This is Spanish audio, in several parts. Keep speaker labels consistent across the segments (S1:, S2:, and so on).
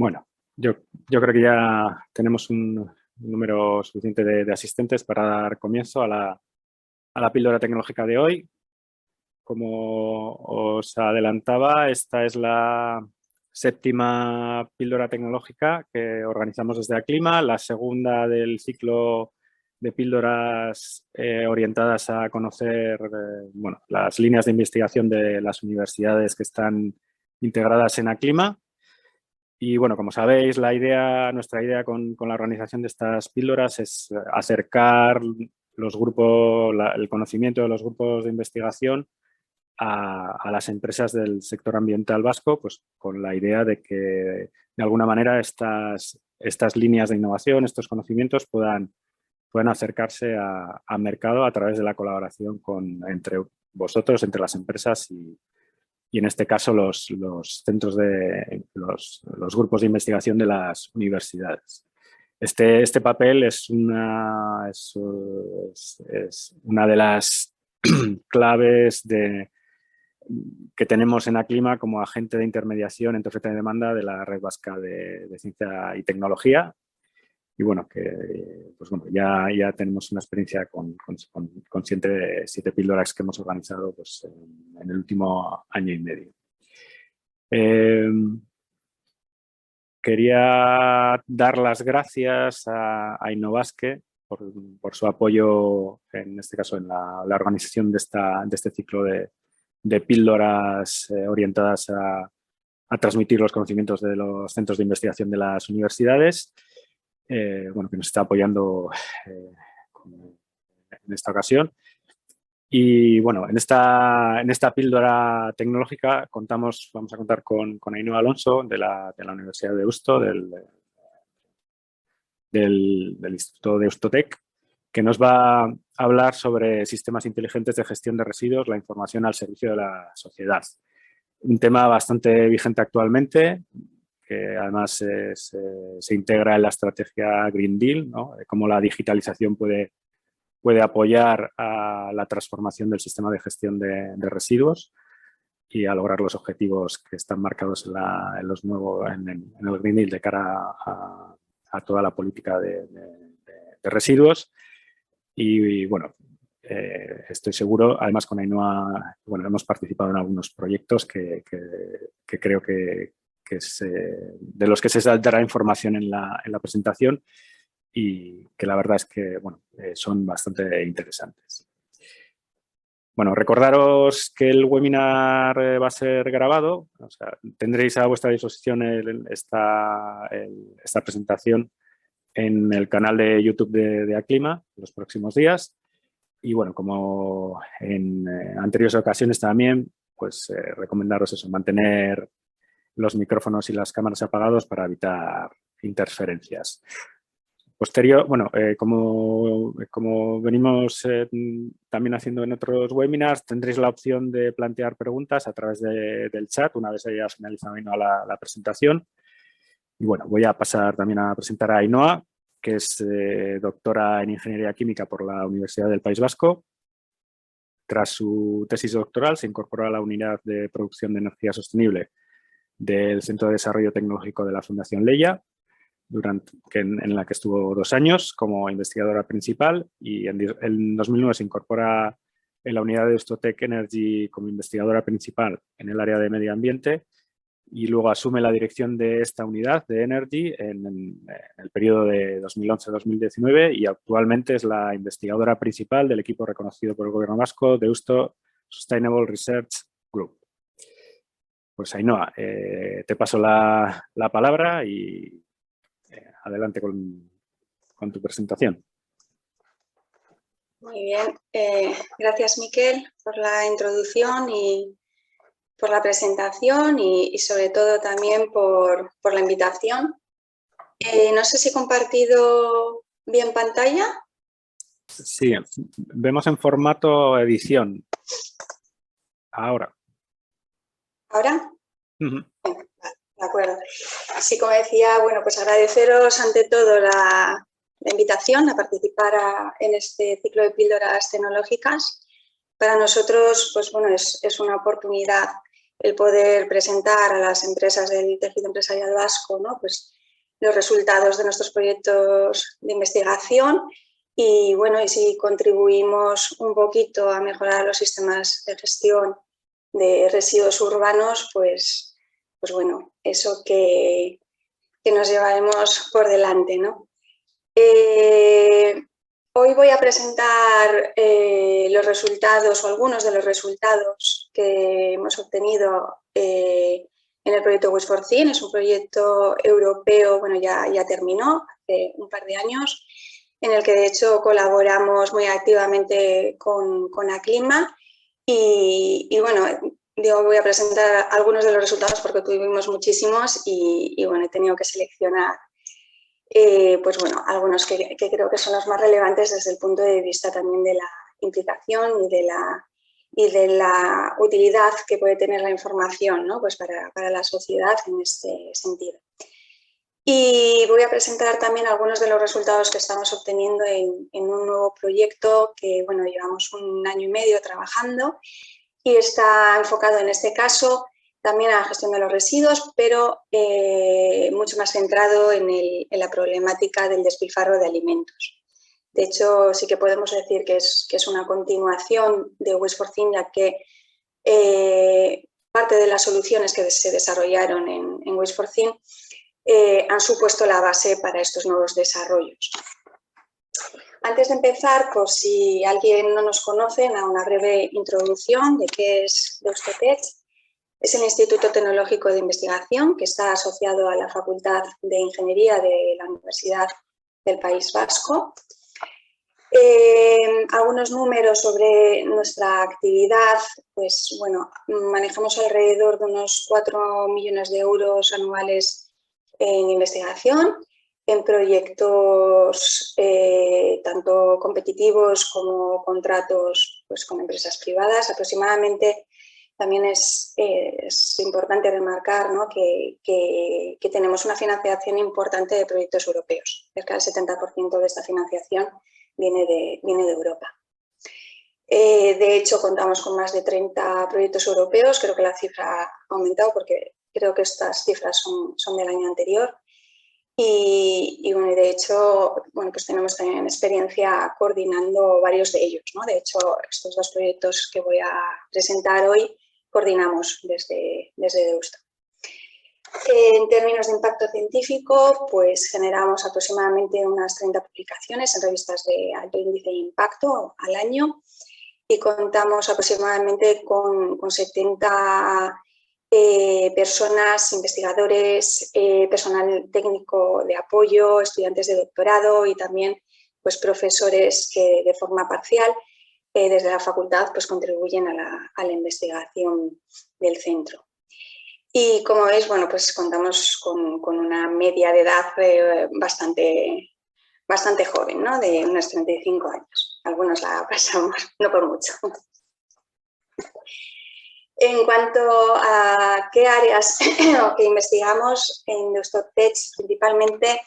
S1: Bueno, yo creo que ya tenemos un número suficiente de asistentes para dar comienzo a la píldora tecnológica de hoy. Como os adelantaba, esta es la séptima píldora tecnológica que organizamos desde Aclima, la segunda del ciclo de píldoras orientadas a conocer las líneas de investigación de las universidades que están integradas en Aclima. Y bueno, como sabéis, nuestra idea con la organización de estas píldoras es acercar el conocimiento de los grupos de investigación a las empresas del sector ambiental vasco, pues con la idea de que de alguna manera estas líneas de innovación, estos conocimientos puedan acercarse a mercado a través de la colaboración entre vosotros, entre las empresas y en este caso los centros los grupos de investigación de las universidades. Este papel es una de las claves que tenemos en Aclima como agente de intermediación entre oferta y demanda de la Red Vasca de Ciencia y Tecnología. Y bueno, ya tenemos una experiencia con 7 píldoras que hemos organizado pues, en el último año y medio. Quería dar las gracias a Innovasque por su apoyo, en este caso, en la organización de este ciclo de píldoras orientadas a transmitir los conocimientos de los centros de investigación de las universidades. Que nos está apoyando en esta ocasión. Y bueno, en esta píldora tecnológica vamos a contar con Ainhoa Alonso de la Universidad de Deusto, del Instituto Deustotec, que nos va a hablar sobre sistemas inteligentes de gestión de residuos, la información al servicio de la sociedad. Un tema bastante vigente actualmente, que además se integra en la estrategia Green Deal, ¿no? Cómo la digitalización puede apoyar a la transformación del sistema de gestión de residuos y a lograr los objetivos que están marcados en el Green Deal de cara a toda la política de residuos. Y bueno, estoy seguro, además con Ainhoa, hemos participado en algunos proyectos que creo que de los que se saldrá información en la presentación y que la verdad es que son bastante interesantes. Bueno, recordaros que el webinar va a ser grabado, o sea, tendréis a vuestra disposición esta presentación en el canal de YouTube de Aclima los próximos días. Y bueno, como en anteriores ocasiones también, pues recomendaros eso, mantener los micrófonos y las cámaras apagados para evitar interferencias. Como venimos también haciendo en otros webinars, tendréis la opción de plantear preguntas a través del chat una vez haya finalizado la presentación. Y bueno, voy a pasar también a presentar a Ainhoa, que es doctora en Ingeniería Química por la Universidad del País Vasco. Tras su tesis doctoral, se incorporó a la Unidad de Producción de Energía Sostenible del Centro de Desarrollo Tecnológico de la Fundación Leia, en la que estuvo 2 años como investigadora principal, y en 2009 se incorpora en la unidad de Deustotec Energy como investigadora principal en el área de medio ambiente y luego asume la dirección de esta unidad de Energy en el periodo de 2011-2019 y actualmente es la investigadora principal del equipo reconocido por el Gobierno vasco Deusto Sustainable Research Group. Pues Ainhoa, te paso la palabra y adelante con tu presentación.
S2: Muy bien, gracias Miquel por la introducción y por la presentación y sobre todo también por la invitación. No sé si he compartido bien pantalla.
S1: Sí, vemos en formato edición. Ahora.
S2: ¿Ahora?
S1: Uh-huh.
S2: De acuerdo. Así como decía, bueno, pues agradeceros ante todo la invitación a participar en este ciclo de píldoras tecnológicas. Para nosotros, pues bueno, es una oportunidad el poder presentar a las empresas del tejido empresarial vasco, ¿no? Pues los resultados de nuestros proyectos de investigación y, bueno, y si contribuimos un poquito a mejorar los sistemas de gestión de residuos urbanos, pues bueno, eso que nos llevaremos por delante, ¿no? Hoy voy a presentar los resultados o algunos de los resultados que hemos obtenido en el proyecto Waste4Think. Es un proyecto europeo, bueno, ya terminó hace un par de años, en el que de hecho colaboramos muy activamente con Aclima y bueno, digo, voy a presentar algunos de los resultados porque tuvimos muchísimos y bueno, he tenido que seleccionar pues bueno, algunos que creo que son los más relevantes desde el punto de vista también de la implicación y de la utilidad que puede tener la información, ¿no? Pues para la sociedad en este sentido. Y voy a presentar también algunos de los resultados que estamos obteniendo en un nuevo proyecto que, bueno, llevamos un año y medio trabajando y está enfocado en este caso también a la gestión de los residuos, pero mucho más centrado en la problemática del despilfarro de alimentos. De hecho, sí que podemos decir que es una continuación de Waste4Think, ya que parte de las soluciones que se desarrollaron en Waste4Think han supuesto la base para estos nuevos desarrollos. Antes de empezar, por si alguien no nos conoce, una breve introducción de qué es Deusto-Tech. Es el Instituto Tecnológico de Investigación que está asociado a la Facultad de Ingeniería de la Universidad del País Vasco. Algunos números sobre nuestra actividad, pues bueno, manejamos alrededor de unos 4 millones de euros anuales en investigación, en proyectos tanto competitivos como contratos pues, con empresas privadas. Aproximadamente también es importante remarcar, ¿no? que tenemos una financiación importante de proyectos europeos. Cerca del 70% de esta financiación viene de Europa. De hecho, contamos con más de 30 proyectos europeos. Creo que la cifra ha aumentado porque creo que estas cifras son del año anterior. Y bueno, de hecho, bueno, pues tenemos también experiencia coordinando varios de ellos, ¿no? De hecho, estos dos proyectos que voy a presentar hoy coordinamos desde Deusto. En términos de impacto científico, pues generamos aproximadamente unas 30 publicaciones en revistas de alto índice de impacto al año y contamos aproximadamente con 70 personas, investigadores, personal técnico de apoyo, estudiantes de doctorado y también pues, profesores que de forma parcial desde la facultad pues, contribuyen a la investigación del centro. Y como veis, bueno, pues contamos con una media de edad bastante joven, ¿no? De unos 35 años. Algunos la pasamos, no por mucho. En cuanto a qué áreas que investigamos en Deusto-Tech, principalmente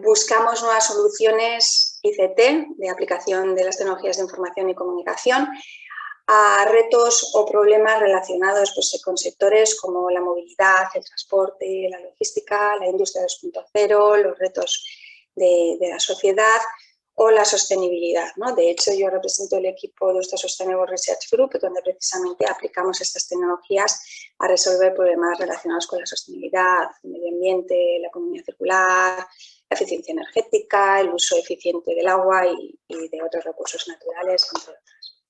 S2: buscamos nuevas soluciones ICT, de aplicación de las tecnologías de información y comunicación, a retos o problemas relacionados pues, con sectores como la movilidad, el transporte, la logística, la industria 2.0, los retos de la sociedad o la sostenibilidad, ¿no? De hecho, yo represento el equipo de Deusto Sustainable Research Group, donde precisamente aplicamos estas tecnologías a resolver problemas relacionados con la sostenibilidad, el medio ambiente, la economía circular, la eficiencia energética, el uso eficiente del agua y de otros recursos naturales, entre otros.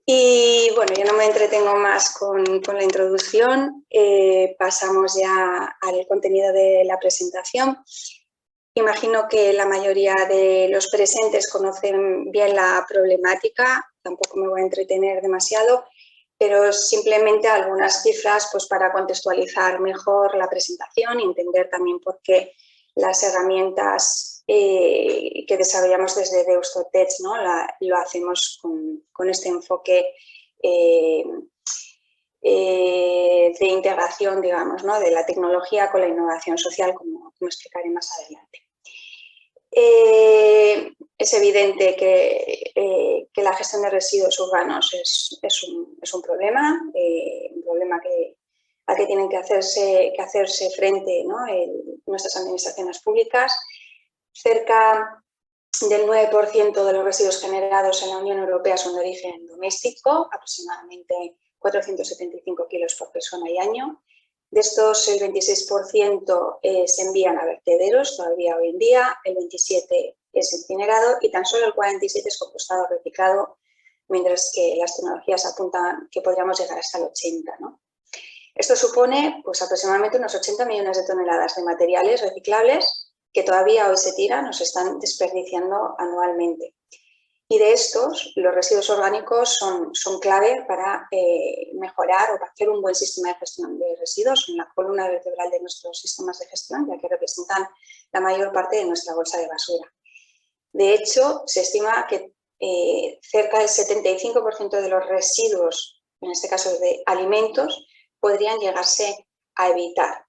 S2: Y bueno, yo no me entretengo más con la introducción, pasamos ya al contenido de la presentación. Imagino que la mayoría de los presentes conocen bien la problemática, tampoco me voy a entretener demasiado, pero simplemente algunas cifras pues, para contextualizar mejor la presentación y entender también por qué las herramientas que desarrollamos desde Deusto-Tech, ¿no? Lo hacemos con este enfoque de integración, digamos, ¿no? De la tecnología con la innovación social, como explicaré más adelante. Es evidente que la gestión de residuos urbanos es un problema al que tienen que hacerse frente, ¿no? Nuestras administraciones públicas. Cerca del 9% de los residuos generados en la Unión Europea son de origen doméstico, aproximadamente 475 kilos por persona y año. De estos, el 26% se envían a vertederos todavía hoy en día, el 27% es incinerado y tan solo el 47% es compostado o reciclado, mientras que las tecnologías apuntan que podríamos llegar hasta el 80%, ¿no? Esto supone pues, aproximadamente unos 80 millones de toneladas de materiales reciclables que todavía hoy se tiran o se están desperdiciando anualmente. Y de estos, los residuos orgánicos son clave para mejorar o para hacer un buen sistema de gestión de residuos en la columna vertebral de nuestros sistemas de gestión, ya que representan la mayor parte de nuestra bolsa de basura. De hecho, se estima que cerca del 75% de los residuos, en este caso de alimentos, podrían llegarse a evitar.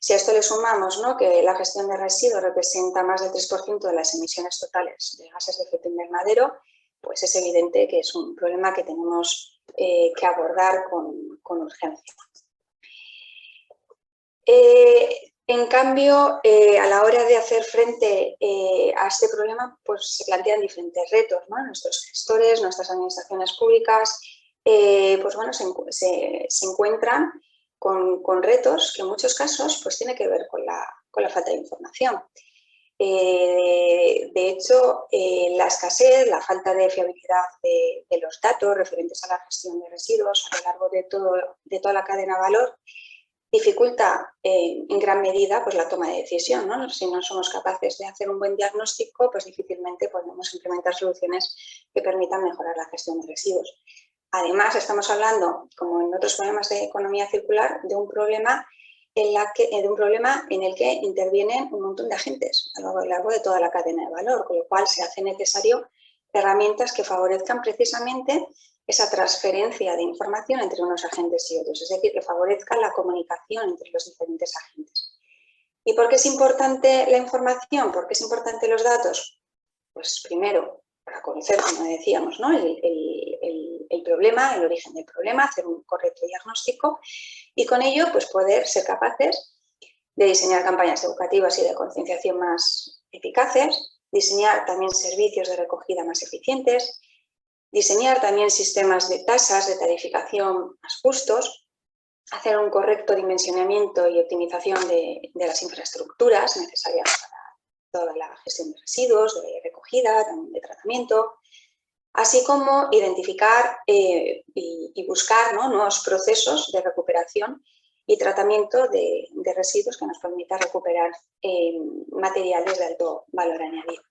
S2: Si a esto le sumamos, ¿no?, que la gestión de residuos representa más del 3% de las emisiones totales de gases de efecto invernadero, pues es evidente que es un problema que tenemos que abordar con urgencia. En cambio, a la hora de hacer frente a este problema, pues se plantean diferentes retos, ¿no? Nuestros gestores, nuestras administraciones públicas, pues bueno, se encuentran con retos que en muchos casos pues tiene que ver con la falta de información. De hecho, la escasez, la falta de fiabilidad de los datos referentes a la gestión de residuos a lo largo de toda la cadena de valor dificulta en gran medida pues, la toma de decisión, ¿no? Si no somos capaces de hacer un buen diagnóstico, pues difícilmente podemos implementar soluciones que permitan mejorar la gestión de residuos. Además, estamos hablando, como en otros problemas de economía circular, de un problema en el que intervienen un montón de agentes a lo largo de toda la cadena de valor, con lo cual se hace necesario herramientas que favorezcan precisamente esa transferencia de información entre unos agentes y otros, es decir, que favorezcan la comunicación entre los diferentes agentes. ¿Y por qué es importante la información? ¿Por qué es importante los datos? Pues primero, para conocer, como decíamos, ¿no?, el problema, el origen del problema, hacer un correcto diagnóstico y con ello pues, poder ser capaces de diseñar campañas educativas y de concienciación más eficaces, diseñar también servicios de recogida más eficientes, diseñar también sistemas de tasas de tarificación más justos, hacer un correcto dimensionamiento y optimización de las infraestructuras necesarias para toda la gestión de residuos, de recogida, también de tratamiento, así como identificar y buscar, ¿no?, nuevos procesos de recuperación y tratamiento de residuos que nos permita recuperar materiales de alto valor añadido.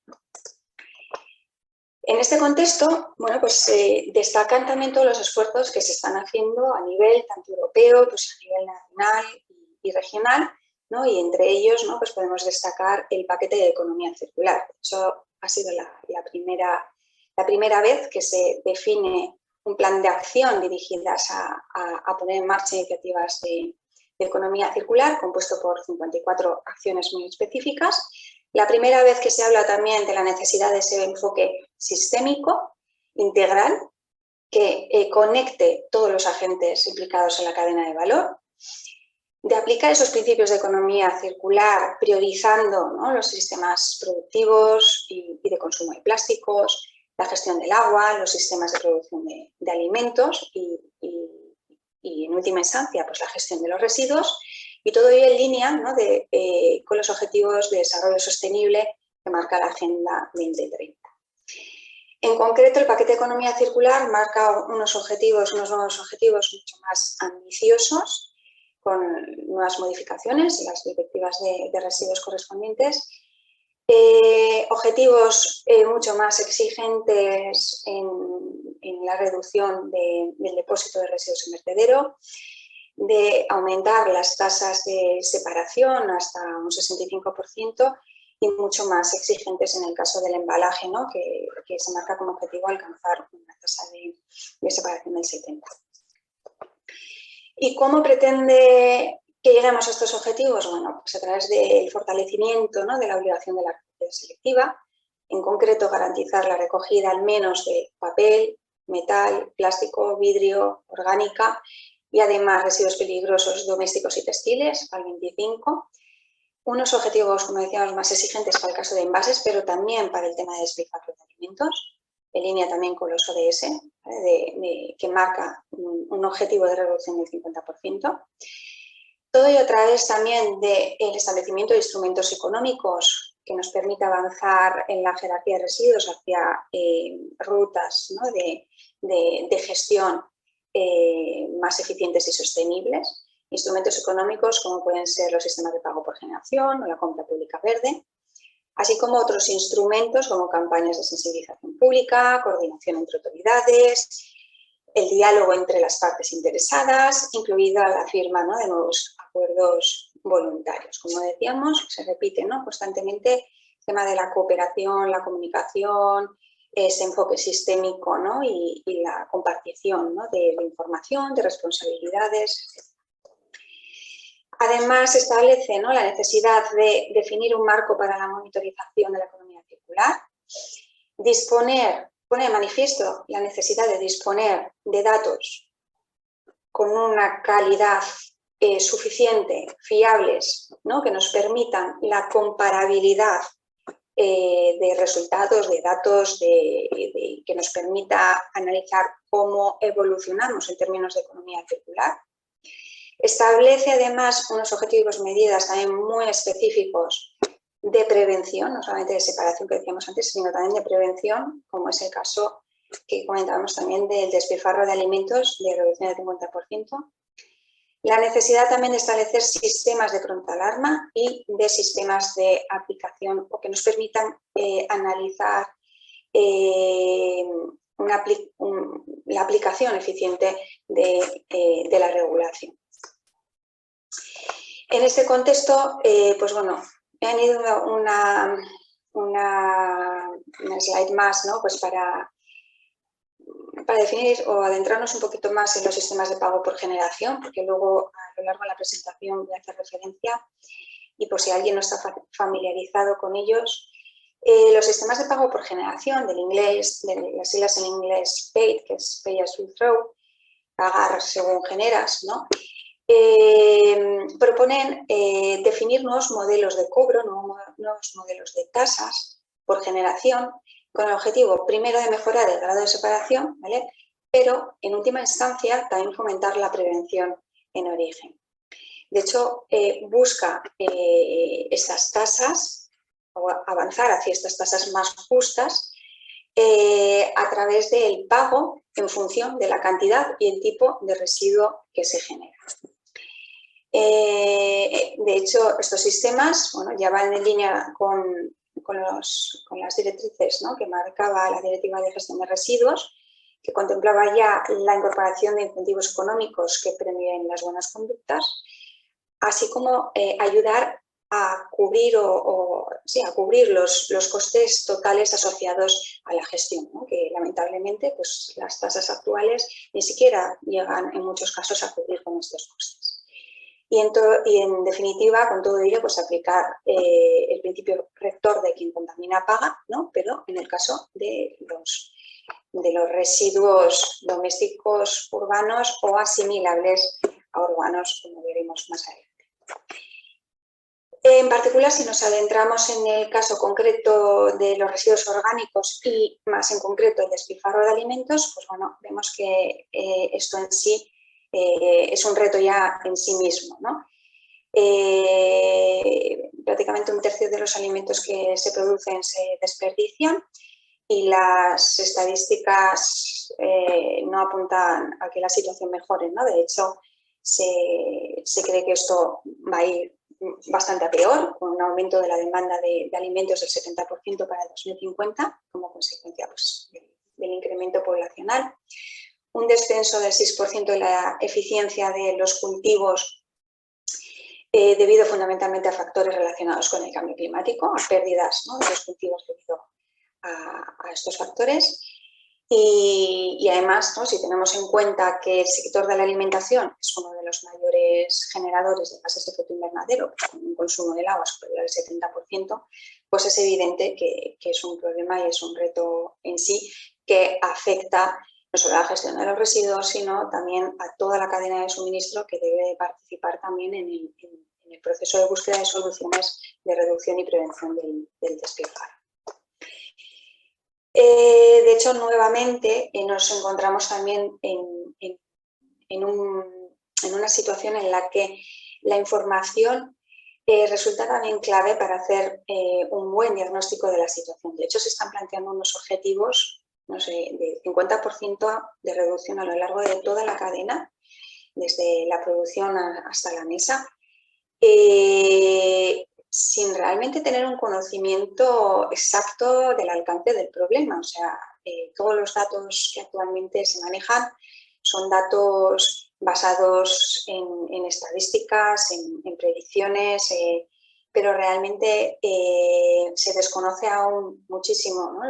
S2: En este contexto, bueno, pues destacan también todos los esfuerzos que se están haciendo a nivel tanto europeo, pues a nivel nacional y regional, ¿no? Y entre ellos, ¿no?, pues podemos destacar el paquete de economía circular. Eso ha sido la primera vez que se define un plan de acción dirigidas a poner en marcha iniciativas de economía circular, compuesto por 54 acciones muy específicas. La primera vez que se habla también de la necesidad de ese enfoque sistémico, integral, que conecte todos los agentes implicados en la cadena de valor, de aplicar esos principios de economía circular priorizando, ¿no?, los sistemas productivos y de consumo de plásticos, la gestión del agua, los sistemas de producción de alimentos y en última instancia pues, la gestión de los residuos. Y todo ello en línea, ¿no?, con los objetivos de desarrollo sostenible que marca la Agenda 2030. En concreto, el paquete de economía circular marca unos nuevos objetivos mucho más ambiciosos, con nuevas modificaciones en las directivas de residuos correspondientes, objetivos mucho más exigentes en la reducción del depósito de residuos en vertedero, de aumentar las tasas de separación hasta un 65% y mucho más exigentes en el caso del embalaje, ¿no?, que se marca como objetivo alcanzar una tasa de separación del 70%. ¿Y cómo pretende que lleguemos a estos objetivos? Bueno, pues a través del fortalecimiento, ¿no?, de la obligación de la recogida selectiva, en concreto garantizar la recogida al menos de papel, metal, plástico, vidrio, orgánica y además residuos peligrosos domésticos y textiles al 25. Unos objetivos, como decíamos, más exigentes para el caso de envases, pero también para el tema de despilfarro de alimentos, en línea también con los ODS, que marca un objetivo de reducción del 50%. Todo ello a través también del establecimiento de instrumentos económicos que nos permita avanzar en la jerarquía de residuos hacia rutas, ¿no?, de gestión más eficientes y sostenibles. Instrumentos económicos como pueden ser los sistemas de pago por generación o la compra pública verde, así como otros instrumentos como campañas de sensibilización pública, coordinación entre autoridades, el diálogo entre las partes interesadas, incluida la firma, ¿no?, de nuevos acuerdos voluntarios. Como decíamos, se repite, ¿no?, constantemente el tema de la cooperación, la comunicación, ese enfoque sistémico, ¿no?, y la compartición, ¿no?, de información, de responsabilidades, etc. Además, se establece, ¿no?, la necesidad de definir un marco para la monitorización de la economía circular, pone de manifiesto la necesidad de disponer de datos con una calidad suficiente, fiables, ¿no?, que nos permitan la comparabilidad de resultados, de datos, que nos permita analizar cómo evolucionamos en términos de economía circular. Establece además unos objetivos, medidas también muy específicos de prevención, no solamente de separación que decíamos antes, sino también de prevención, como es el caso que comentábamos también del despilfarro de alimentos, de reducción del 50%. La necesidad también de establecer sistemas de pronta alarma y de sistemas de aplicación o que nos permitan analizar la aplicación eficiente de la regulación. En este contexto, pues bueno, me han ido una slide más, ¿no?, pues para definir o adentrarnos un poquito más en los sistemas de pago por generación, porque luego a lo largo de la presentación voy a hacer referencia y por si alguien no está familiarizado con ellos, los sistemas de pago por generación, del inglés, de las siglas en inglés PAYD, que es Pay as you throw, pagar según generas, ¿no?, proponen definir nuevos modelos de cobro, nuevos modelos de tasas por generación, con el objetivo primero de mejorar el grado de separación, ¿vale?, pero en última instancia también fomentar la prevención en origen. De hecho, busca estas tasas o avanzar hacia estas tasas más justas a través del pago en función de la cantidad y el tipo de residuo que se genera. De hecho, estos sistemas, bueno, ya van en línea con las directrices, ¿no?, que marcaba la Directiva de Gestión de Residuos, que contemplaba ya la incorporación de incentivos económicos que premien las buenas conductas, así como ayudar a cubrir a cubrir los costes totales asociados a la gestión, ¿no?, que lamentablemente pues, las tasas actuales ni siquiera llegan en muchos casos a cubrir con estos costes. Y en definitiva, con todo ello, pues aplicar el principio rector de quien contamina paga, ¿no?, pero en el caso de los residuos domésticos urbanos o asimilables a urbanos, como veremos más adelante. En particular, si nos adentramos en el caso concreto de los residuos orgánicos y más en concreto el despilfarro de alimentos, pues bueno, vemos que esto en sí es un reto ya en sí mismo, ¿no? Prácticamente un tercio de los alimentos que se producen se desperdician y las estadísticas no apuntan a que la situación mejore, ¿no? De hecho, se cree que esto va a ir bastante a peor, con un aumento de la demanda de alimentos del 70% para el 2050, como consecuencia pues, del incremento poblacional. Un descenso del 6% de la eficiencia de los cultivos debido fundamentalmente a factores relacionados con el cambio climático, a pérdidas, ¿no?, de los cultivos debido a estos factores. Y además, ¿no?, si tenemos en cuenta que el sector de la alimentación es uno de los mayores generadores de gases de efecto invernadero, con un consumo del agua superior al 70%, pues es evidente que es un problema y es un reto en sí que afecta no solo a la gestión de los residuos, sino también a toda la cadena de suministro que debe participar también en el proceso de búsqueda de soluciones de reducción y prevención del despilfarro. De hecho, nuevamente nos encontramos también en una situación en la que la información resulta también clave para hacer un buen diagnóstico de la situación. De hecho, se están planteando unos objetivos, no sé, de 50% de reducción a lo largo de toda la cadena, desde la producción hasta la mesa, sin realmente tener un conocimiento exacto del alcance del problema. O sea, todos los datos que actualmente se manejan son datos basados en estadísticas, en predicciones, pero realmente se desconoce aún muchísimo, ¿no?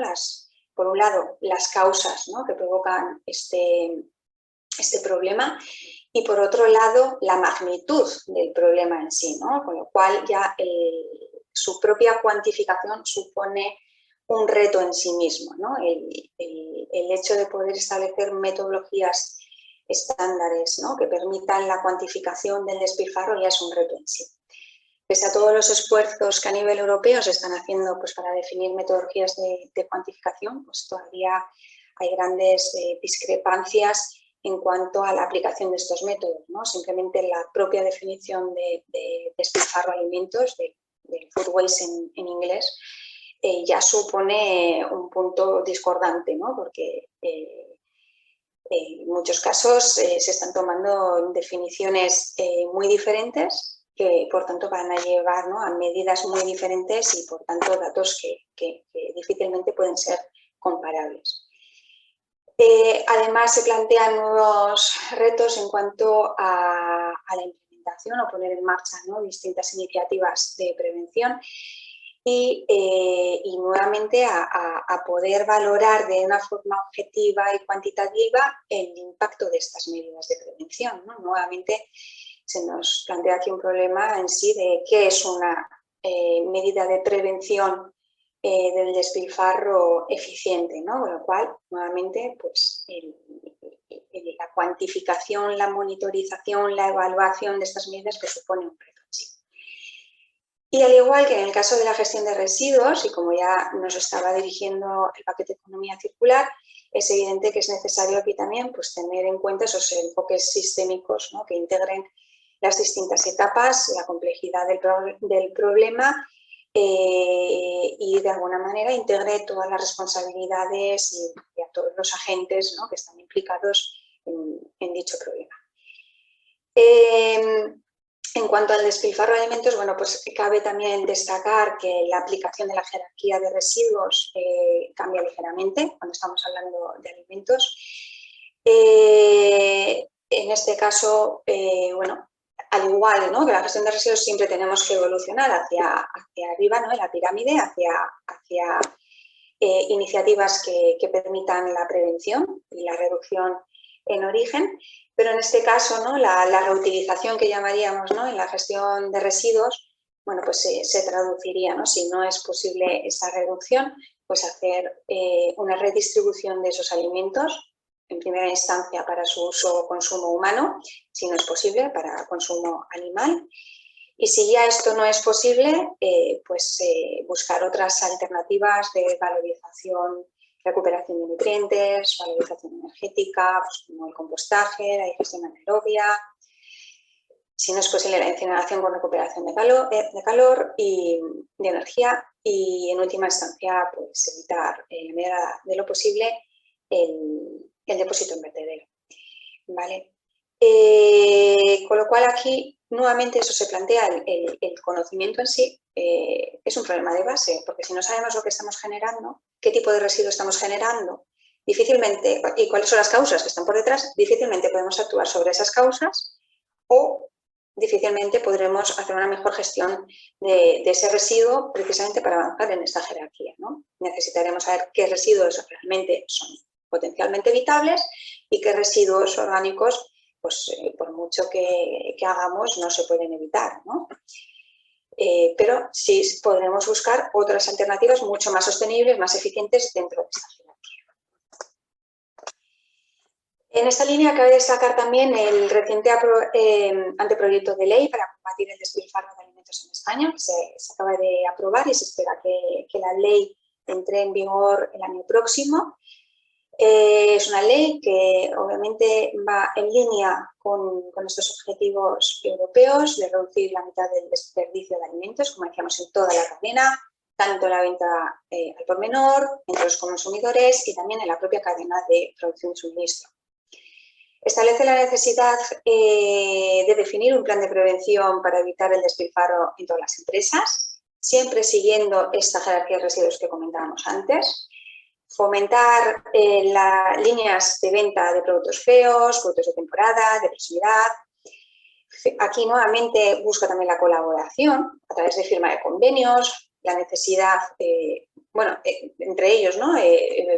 S2: Por un lado, las causas, ¿no?, que provocan este problema, y por otro lado, la magnitud del problema en sí, ¿no? Con lo cual ya su propia cuantificación supone un reto en sí mismo, ¿no? El hecho de poder establecer metodologías estándares, ¿no?, que permitan la cuantificación del despilfarro ya es un reto en sí. Pese a todos los esfuerzos que a nivel europeo se están haciendo, pues, para definir metodologías de cuantificación, pues todavía hay grandes discrepancias en cuanto a la aplicación de estos métodos, ¿no? Simplemente la propia definición de despilfarro de alimentos, de food waste en inglés, ya supone un punto discordante, ¿no? Porque en muchos casos se están tomando definiciones muy diferentes, que por tanto van a llevar, ¿no?, a medidas muy diferentes y por tanto datos que difícilmente pueden ser comparables. Además se plantean nuevos retos en cuanto a la implementación o poner en marcha, ¿no?, distintas iniciativas de prevención y nuevamente a poder valorar de una forma objetiva y cuantitativa el impacto de estas medidas de prevención, ¿no? Nuevamente se nos plantea aquí un problema en sí de qué es una medida de prevención del despilfarro eficiente, ¿no? Con lo cual, nuevamente, pues la cuantificación, la monitorización, la evaluación de estas medidas que supone un reto en sí. Y al igual que en el caso de la gestión de residuos, y como ya nos estaba dirigiendo el paquete de economía circular, es evidente que es necesario aquí también, pues, tener en cuenta esos enfoques sistémicos, ¿no?, que integren las distintas etapas, la complejidad del problema y de alguna manera integre todas las responsabilidades y a todos los agentes, ¿no?, que están implicados en dicho problema. En cuanto al despilfarro de alimentos, bueno, pues cabe también destacar que la aplicación de la jerarquía de residuos cambia ligeramente cuando estamos hablando de alimentos. En este caso, bueno, al igual, ¿no?, que la gestión de residuos, siempre tenemos que evolucionar hacia arriba, ¿no?, en la pirámide, hacia iniciativas que permitan la prevención y la reducción en origen, pero en este caso, ¿no?, la reutilización que llamaríamos, ¿no?, en la gestión de residuos, bueno, pues se traduciría, ¿no?, si no es posible esa reducción, pues hacer una redistribución de esos alimentos, en primera instancia para su uso o consumo humano, si no es posible para consumo animal. Y si ya esto no es posible, pues buscar otras alternativas de valorización, recuperación de nutrientes, valorización energética, pues como el compostaje, la digestión anaerobia. Si no es posible, la incineración con recuperación de calor y de energía. Y en última instancia, pues evitar en la medida de lo posible el depósito en vertedero, ¿vale? Con lo cual aquí nuevamente eso se plantea, el conocimiento en sí es un problema de base, porque si no sabemos lo que estamos generando, qué tipo de residuo estamos generando, difícilmente, y cuáles son las causas que están por detrás, difícilmente podemos actuar sobre esas causas o difícilmente podremos hacer una mejor gestión de ese residuo precisamente para avanzar en esta jerarquía, ¿no? Necesitaremos saber qué residuos realmente son potencialmente evitables y qué residuos orgánicos, pues por mucho que hagamos, no se pueden evitar, ¿no? pero sí podremos buscar otras alternativas mucho más sostenibles, más eficientes dentro de esta jerarquía. En esta línea cabe destacar también el reciente anteproyecto de ley para combatir el despilfarro de alimentos en España, que se acaba de aprobar y se espera que la ley entre en vigor el año próximo. Es una ley que obviamente va en línea con estos objetivos europeos de reducir la mitad del desperdicio de alimentos, como decíamos, en toda la cadena, tanto en la venta al por menor, entre los consumidores y también en la propia cadena de producción y suministro. Establece la necesidad de definir un plan de prevención para evitar el despilfarro en todas las empresas, siempre siguiendo esta jerarquía de residuos que comentábamos antes. Fomentar las líneas de venta de productos feos, productos de temporada, de proximidad. Aquí nuevamente busca también la colaboración a través de firma de convenios, la necesidad, entre ellos, ¿no?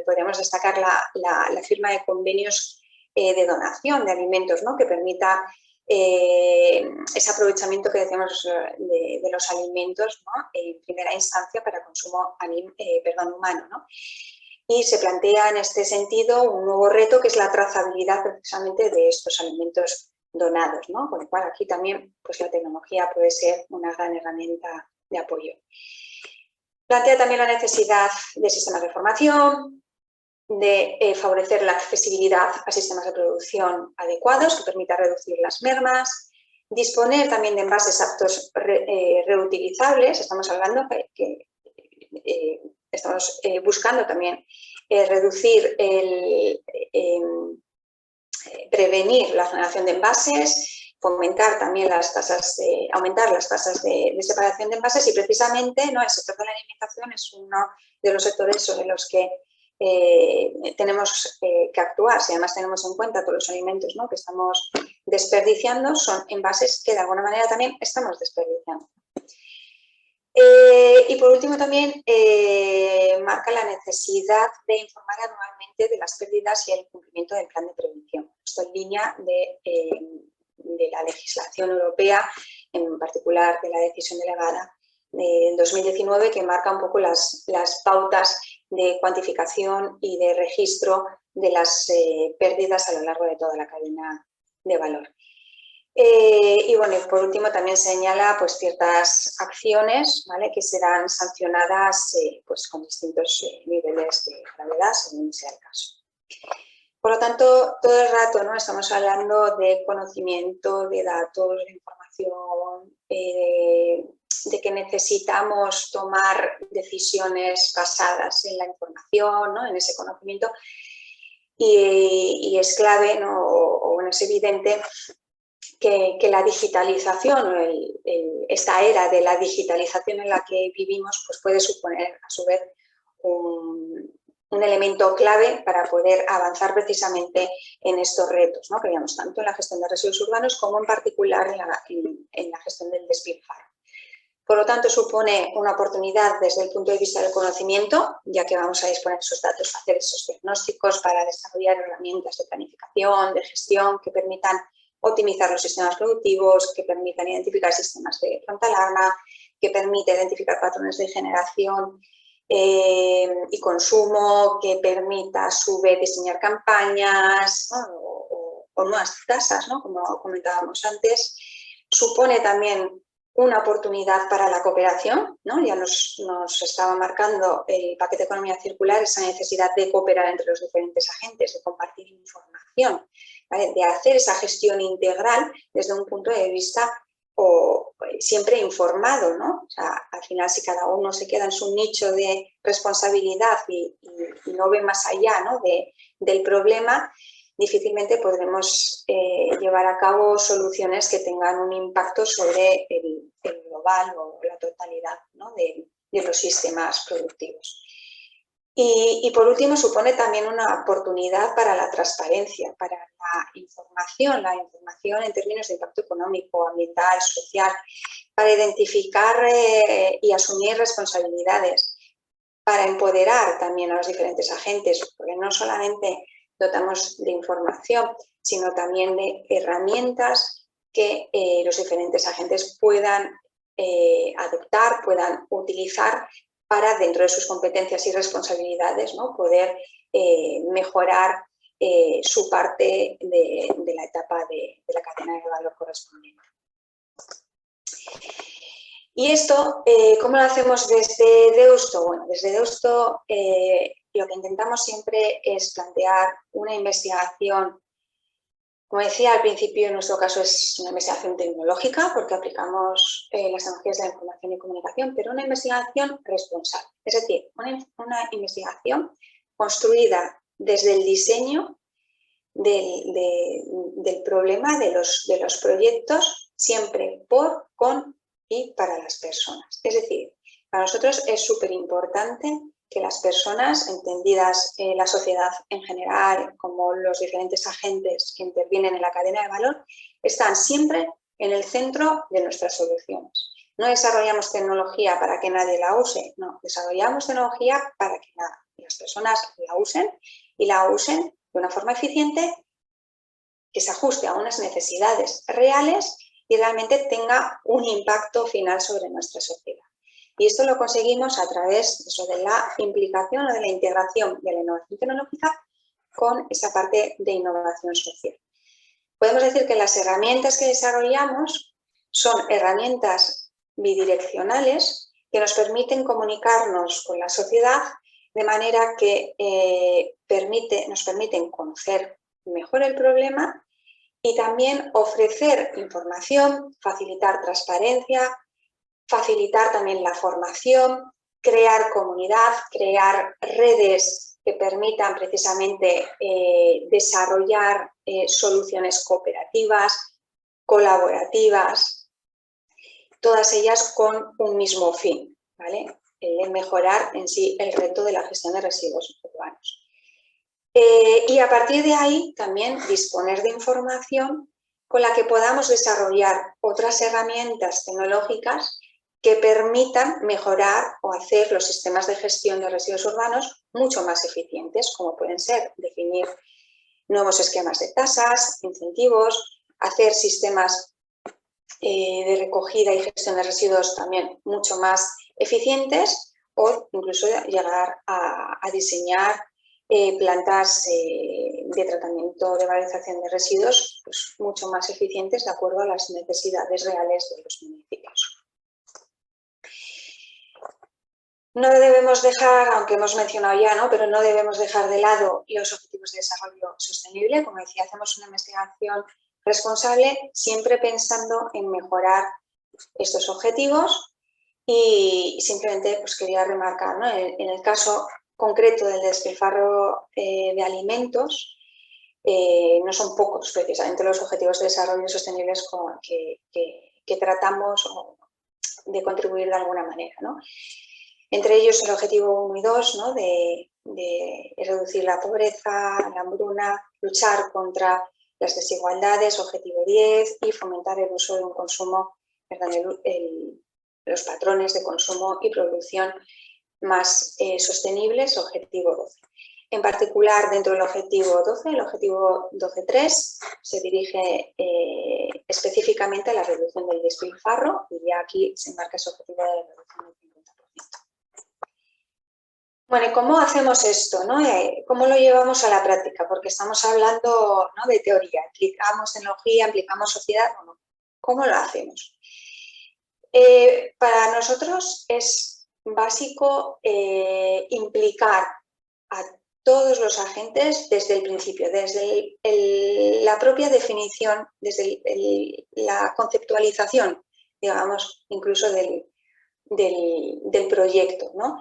S2: Podríamos destacar la firma de convenios de donación de alimentos, ¿no? Que permita ese aprovechamiento que decíamos de los alimentos, ¿no? En primera instancia para consumo humano, ¿no? Y se plantea en este sentido un nuevo reto que es la trazabilidad precisamente de estos alimentos donados, ¿no? Con lo cual aquí también pues, la tecnología puede ser una gran herramienta de apoyo. Plantea también la necesidad de sistemas de formación, de favorecer la accesibilidad a sistemas de producción adecuados que permita reducir las mermas, disponer también de envases aptos reutilizables. Estamos hablando que estamos buscando también reducir, prevenir la generación de envases, fomentar también aumentar las tasas de separación de envases y precisamente, ¿no? El sector de la alimentación es uno de los sectores sobre los que tenemos que actuar. Si además tenemos en cuenta todos los alimentos, ¿no? Que estamos desperdiciando, son envases que de alguna manera también estamos desperdiciando. Y por último también marca la necesidad de informar anualmente de las pérdidas y el cumplimiento del plan de prevención. Esto en línea de la legislación europea, en particular de la decisión delegada de 2019, que marca un poco las pautas de cuantificación y de registro de las pérdidas a lo largo de toda la cadena de valor. Y bueno, por último también señala pues, ciertas acciones, ¿vale? Que serán sancionadas pues, con distintos niveles de gravedad según sea el caso. Por lo tanto, todo el rato, ¿no? Estamos hablando de conocimiento, de datos, de información, de que necesitamos tomar decisiones basadas en la información, ¿no? En ese conocimiento, y es clave, ¿no? o es evidente que la digitalización, esta era de la digitalización en la que vivimos, pues puede suponer a su vez un elemento clave para poder avanzar precisamente en estos retos, ¿no? Que veíamos tanto en la gestión de residuos urbanos como en particular en la gestión del despilfarro. Por lo tanto, supone una oportunidad desde el punto de vista del conocimiento, ya que vamos a disponer de esos datos para hacer esos diagnósticos, para desarrollar herramientas de planificación, de gestión que permitan optimizar los sistemas productivos, que permitan identificar sistemas de pronta alarma, que permite identificar patrones de generación y consumo, que permita a su vez diseñar campañas, ¿no? o nuevas tasas, ¿no? Como comentábamos antes. Supone también una oportunidad para la cooperación, ¿no? Ya nos estaba marcando el paquete de economía circular esa necesidad de cooperar entre los diferentes agentes, de compartir información, ¿vale? De hacer esa gestión integral desde un punto de vista siempre informado, ¿no? O sea, al final si cada uno se queda en su nicho de responsabilidad y no ve más allá, ¿no? del problema, difícilmente podremos llevar a cabo soluciones que tengan un impacto sobre el global o la totalidad, ¿no? de los sistemas productivos. Y por último, supone también una oportunidad para la transparencia, para la información en términos de impacto económico, ambiental, social, para identificar y asumir responsabilidades, para empoderar también a los diferentes agentes, porque no solamente dotamos de información, sino también de herramientas que los diferentes agentes puedan adoptar, puedan utilizar para, dentro de sus competencias y responsabilidades, ¿no?, poder mejorar su parte de la etapa de la cadena de valor correspondiente. Y esto, ¿cómo lo hacemos desde Deusto? Bueno, desde Deusto lo que intentamos siempre es plantear una investigación. Como decía al principio, en nuestro caso es una investigación tecnológica porque aplicamos las tecnologías de la información y comunicación, pero una investigación responsable. Es decir, una investigación construida desde el diseño del problema, de los proyectos, siempre por, con y para las personas. Es decir, para nosotros es súper importante que las personas, entendidas la sociedad en general, como los diferentes agentes que intervienen en la cadena de valor, están siempre en el centro de nuestras soluciones. No desarrollamos tecnología para que nadie la use, no, desarrollamos tecnología para que las personas la usen y la usen de una forma eficiente que se ajuste a unas necesidades reales y realmente tenga un impacto final sobre nuestra sociedad. Y esto lo conseguimos a través de la implicación o de la integración de la innovación tecnológica con esa parte de innovación social. Podemos decir que las herramientas que desarrollamos son herramientas bidireccionales que nos permiten comunicarnos con la sociedad de manera que nos permiten conocer mejor el problema y también ofrecer información, facilitar transparencia, facilitar también la formación, crear comunidad, crear redes que permitan precisamente desarrollar soluciones cooperativas, colaborativas, todas ellas con un mismo fin, ¿vale? Mejorar en sí el reto de la gestión de residuos urbanos. Y a partir de ahí también disponer de información con la que podamos desarrollar otras herramientas tecnológicas que permitan mejorar o hacer los sistemas de gestión de residuos urbanos mucho más eficientes, como pueden ser definir nuevos esquemas de tasas, incentivos, hacer sistemas de recogida y gestión de residuos también mucho más eficientes o incluso llegar a diseñar plantas de tratamiento de valorización de residuos pues, mucho más eficientes de acuerdo a las necesidades reales de los municipios. No debemos dejar, aunque hemos mencionado ya, ¿no?, pero no debemos dejar de lado los objetivos de desarrollo sostenible. Como decía, hacemos una investigación responsable siempre pensando en mejorar estos objetivos y simplemente pues, quería remarcar, ¿no?, en el caso concreto del despilfarro de alimentos, no son pocos precisamente los objetivos de desarrollo sostenibles que tratamos de contribuir de alguna manera, ¿no? Entre ellos el objetivo 1 y 2, ¿no?, de reducir la pobreza, la hambruna, luchar contra las desigualdades, objetivo 10, y fomentar el uso de un consumo, los patrones de consumo y producción más sostenibles, objetivo 12. En particular, dentro del objetivo 12, el objetivo 12.3 se dirige específicamente a la reducción del despilfarro y ya aquí se marca ese objetivo de reducción del 50%. Bueno, ¿y cómo hacemos esto, ¿no? ¿Cómo lo llevamos a la práctica? Porque estamos hablando, ¿no?, de teoría, aplicamos tecnología, aplicamos sociedad, ¿no? ¿Cómo lo hacemos? Para nosotros es básico implicar a todos los agentes desde el principio, desde la propia definición, desde la conceptualización, digamos, incluso del proyecto, ¿no?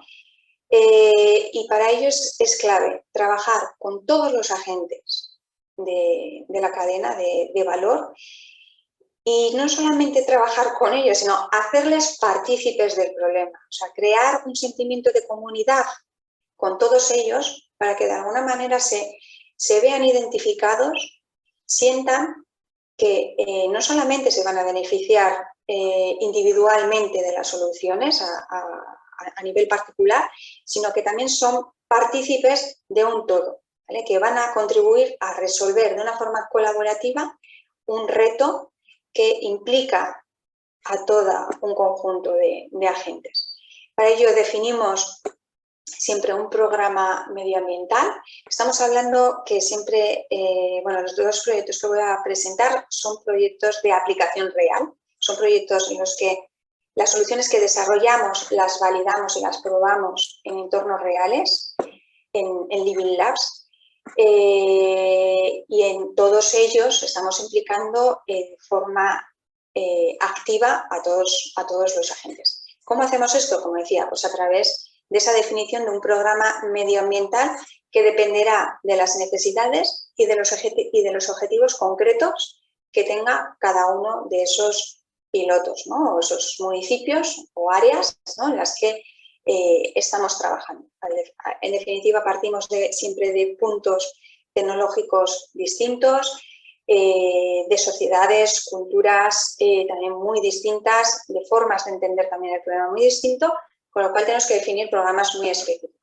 S2: Y para ello es clave trabajar con todos los agentes de la cadena de valor y no solamente trabajar con ellos, sino hacerles partícipes del problema, o sea, crear un sentimiento de comunidad con todos ellos para que de alguna manera se vean identificados, sientan que no solamente se van a beneficiar individualmente de las soluciones a nivel particular, sino que también son partícipes de un todo, ¿vale?, que van a contribuir a resolver de una forma colaborativa un reto que implica a todo un conjunto de agentes. Para ello definimos siempre un programa medioambiental. Estamos hablando que siempre, bueno, los dos proyectos que voy a presentar son proyectos de aplicación real, son proyectos en los que las soluciones que desarrollamos las validamos y las probamos en entornos reales, en Living Labs, y en todos ellos estamos implicando de forma activa a todos los agentes. ¿Cómo hacemos esto? Como decía, pues a través de esa definición de un programa medioambiental que dependerá de las necesidades y de los objetivos concretos que tenga cada uno de esos pilotos, ¿no? O esos municipios o áreas, ¿no?, en las que estamos trabajando. En definitiva, partimos siempre de puntos tecnológicos distintos, de sociedades, culturas también muy distintas, de formas de entender también el problema muy distinto, con lo cual tenemos que definir programas muy específicos.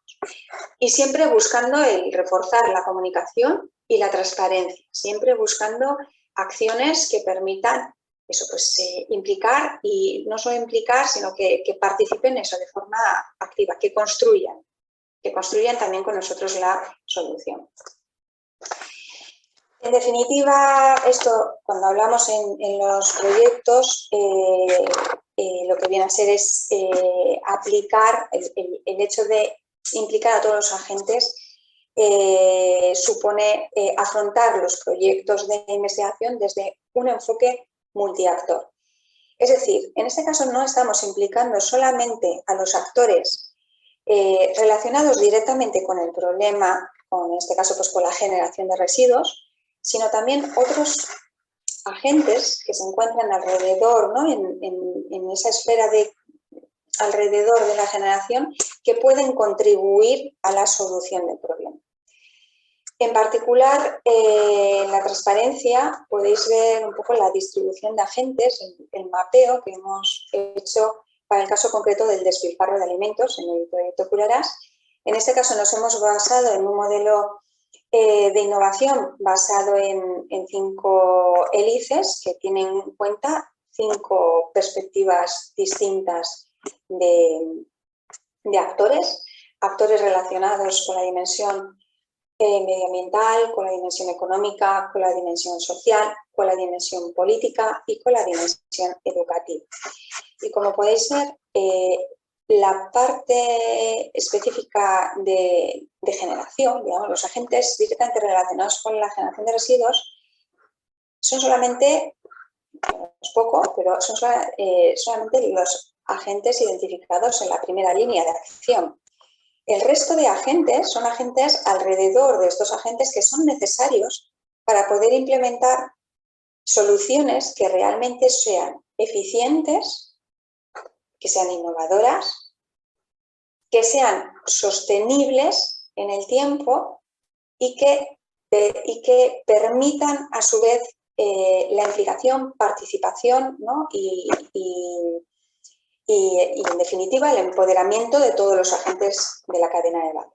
S2: Y siempre buscando el reforzar la comunicación y la transparencia, siempre buscando acciones que permitan eso, pues implicar, y no solo implicar, sino que participen eso de forma activa, que construyan también con nosotros la solución. En definitiva, esto, cuando hablamos en los proyectos, lo que viene a ser es aplicar el hecho de implicar a todos los agentes, supone afrontar los proyectos de investigación desde un enfoque multiactor. Es decir, en este caso no estamos implicando solamente a los actores relacionados directamente con el problema, en este caso pues con la generación de residuos, sino también otros agentes que se encuentran alrededor, ¿no?, en esa esfera alrededor de la generación, que pueden contribuir a la solución del problema. En particular, en la transparencia podéis ver un poco la distribución de agentes, el mapeo que hemos hecho para el caso concreto del despilfarro de alimentos en el proyecto Curarás. En este caso nos hemos basado en un modelo de innovación basado en 5 hélices que tienen en cuenta 5 perspectivas distintas de actores relacionados con la dimensión medioambiental, con la dimensión económica, con la dimensión social, con la dimensión política y con la dimensión educativa. Y como podéis ver, la parte específica de generación, digamos, los agentes directamente relacionados con la generación de residuos, son solamente, es poco, pero son solamente los agentes identificados en la primera línea de acción. El resto de agentes son agentes alrededor de estos agentes que son necesarios para poder implementar soluciones que realmente sean eficientes, que sean innovadoras, que sean sostenibles en el tiempo y que permitan a su vez la implicación, participación, ¿no?, y en definitiva el empoderamiento de todos los agentes de la cadena de valor,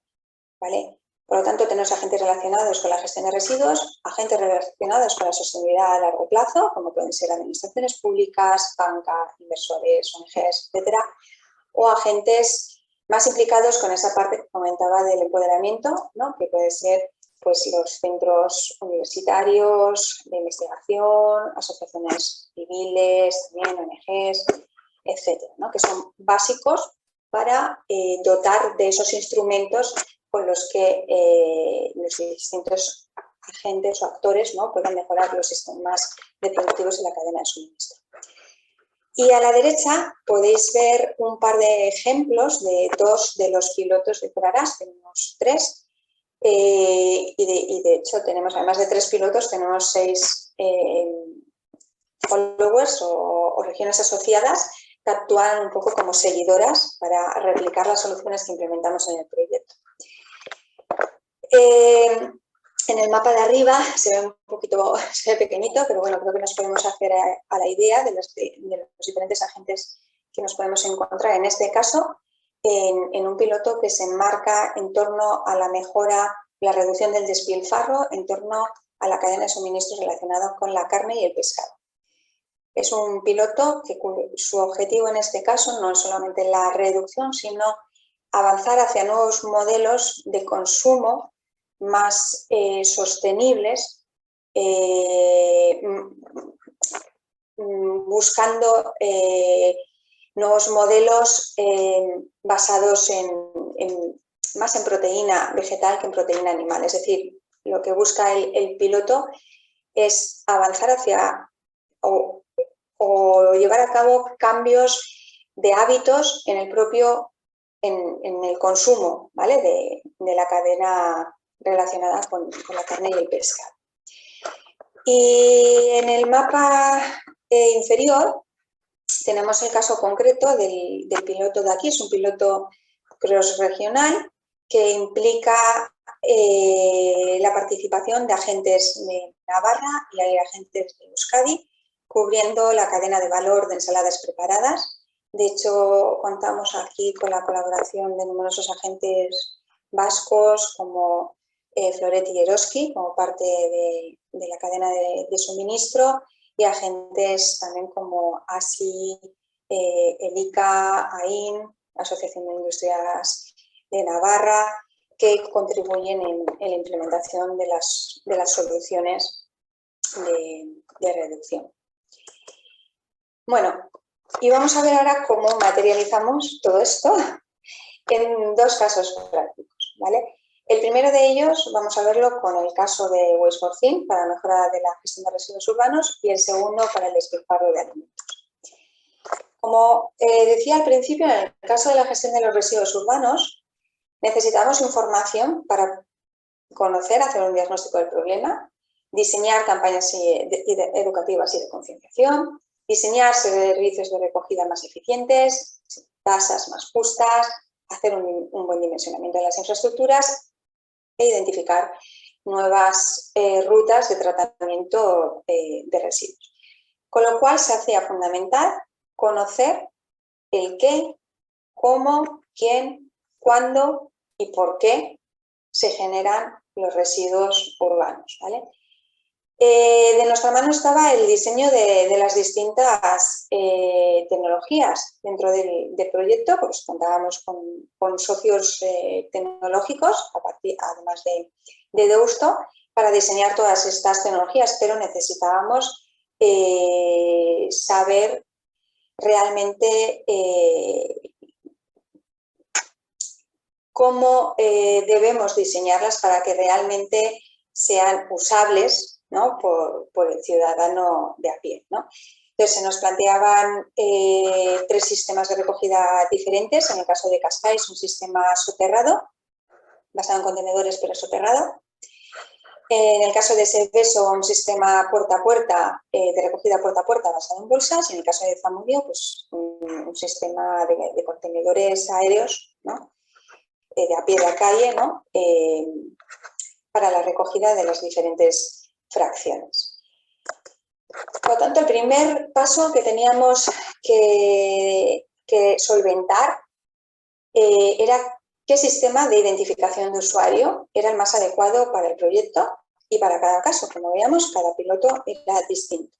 S2: ¿vale? Por lo tanto, tenemos agentes relacionados con la gestión de residuos, agentes relacionados con la sostenibilidad a largo plazo, como pueden ser administraciones públicas, banca, inversores, ONGs, etcétera, o agentes más implicados con esa parte que comentaba del empoderamiento, ¿no?, que puede ser pues los centros universitarios de investigación, asociaciones civiles, también ONGs, etcétera, ¿no?, que son básicos para dotar de esos instrumentos con los que los distintos agentes o actores, ¿no?, puedan mejorar los sistemas productivos en la cadena de suministro. Y a la derecha podéis ver un par de ejemplos de 2 de los pilotos de Curarás, tenemos 3, y de hecho tenemos, además de 3 pilotos, tenemos 6 followers o regiones asociadas que actúan un poco como seguidoras para replicar las soluciones que implementamos en el proyecto. En el mapa de arriba se ve un poquito, se ve pequeñito, pero bueno, creo que nos podemos hacer a la idea de los diferentes agentes que nos podemos encontrar. En este caso, en un piloto que se enmarca en torno a la mejora, la reducción del despilfarro, en torno a la cadena de suministros relacionada con la carne y el pescado. Es un piloto que su objetivo en este caso no es solamente la reducción, sino avanzar hacia nuevos modelos de consumo más sostenibles, buscando nuevos modelos basados más en proteína vegetal que en proteína animal. Es decir, lo que busca el piloto es avanzar hacia o llevar a cabo cambios de hábitos en el consumo, ¿vale? de la cadena relacionada con la carne y el pescado. Y en el mapa inferior tenemos el caso concreto del piloto de aquí. Es un piloto cross-regional que implica la participación de agentes de Navarra y de agentes de Euskadi, cubriendo la cadena de valor de ensaladas preparadas. De hecho, contamos aquí con la colaboración de numerosos agentes vascos como Floret y Eroski, como parte de la cadena de suministro, y agentes también como ASI, ELICA, AIN, Asociación de Industrias de Navarra, que contribuyen en la implementación de las soluciones de reducción. Bueno, y vamos a ver ahora cómo materializamos todo esto en dos casos prácticos, ¿vale? El primero de ellos vamos a verlo con el caso de Waste for Think para la mejora de la gestión de residuos urbanos y el segundo para el despilfarro de alimentos. Como decía al principio, en el caso de la gestión de los residuos urbanos necesitamos información para conocer, hacer un diagnóstico del problema, diseñar campañas educativas y de concienciación, diseñar servicios de recogida más eficientes, tasas más justas, hacer un buen dimensionamiento de las infraestructuras e identificar nuevas rutas de tratamiento de residuos. Con lo cual se hacía fundamental conocer el qué, cómo, quién, cuándo y por qué se generan los residuos urbanos, ¿vale? De nuestra mano estaba el diseño de las distintas tecnologías dentro del proyecto, pues contábamos con socios tecnológicos, además de Deusto, para diseñar todas estas tecnologías, pero necesitábamos saber realmente cómo debemos diseñarlas para que realmente sean usables, ¿no? por el ciudadano de a pie, ¿no? Entonces se nos planteaban 3 sistemas de recogida diferentes. En el caso de Cascais, un sistema soterrado, basado en contenedores pero soterrado. En el caso de Seveso, un sistema puerta a puerta, de recogida puerta a puerta basado en bolsas. Y en el caso de Zamudio, pues un sistema de contenedores aéreos, ¿no? De a pie de la calle, ¿no? Para la recogida de las diferentes fracciones. Por lo tanto, el primer paso que teníamos que solventar era qué sistema de identificación de usuario era el más adecuado para el proyecto y para cada caso. Como veíamos, cada piloto era distinto.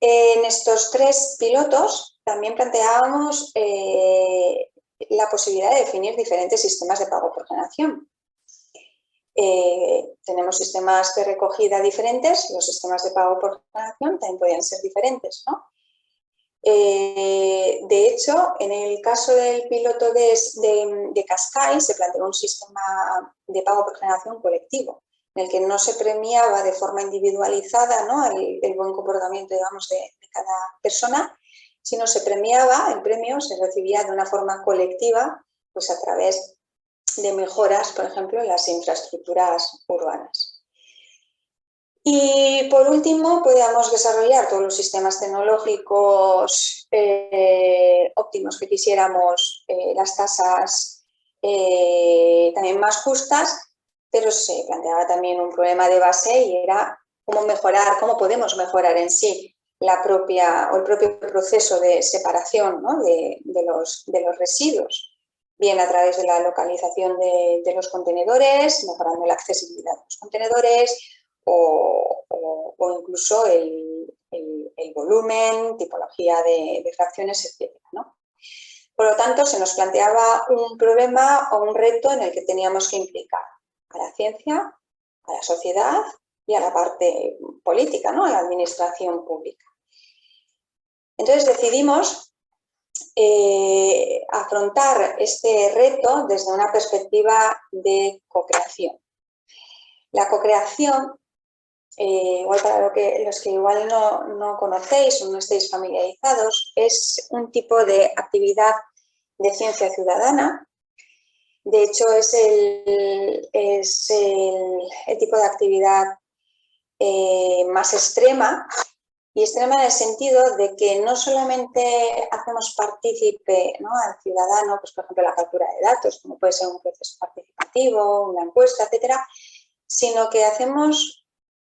S2: En estos 3 pilotos también planteábamos la posibilidad de definir diferentes sistemas de pago por generación. Tenemos sistemas de recogida diferentes, los sistemas de pago por generación también podían ser diferentes, ¿no? De hecho, en el caso del piloto de Cascais se planteó un sistema de pago por generación colectivo, en el que no se premiaba de forma individualizada, ¿no? el buen comportamiento, digamos, de cada persona, sino se premiaba, el premio se recibía de una forma colectiva, pues a través de mejoras, por ejemplo, en las infraestructuras urbanas. Y por último, podíamos desarrollar todos los sistemas tecnológicos óptimos que quisiéramos, las tasas también más justas, pero se planteaba también un problema de base y era cómo podemos mejorar en sí el propio proceso de separación, ¿no? de los residuos, bien a través de la localización de los contenedores, mejorando la accesibilidad de los contenedores o incluso el el volumen, tipología de fracciones, etc., ¿no? Por lo tanto, se nos planteaba un problema o un reto en el que teníamos que implicar a la ciencia, a la sociedad y a la parte política, ¿no? A la administración pública. Entonces decidimos afrontar este reto desde una perspectiva de cocreación. La cocreación, igual para los que igual no conocéis o no estáis familiarizados, es un tipo de actividad de ciencia ciudadana. De hecho, es el tipo de actividad más extrema, y extrema en el sentido de que no solamente hacemos partícipe, ¿no?, al ciudadano, pues por ejemplo la captura de datos, como puede ser un proceso participativo, una encuesta, etcétera, sino que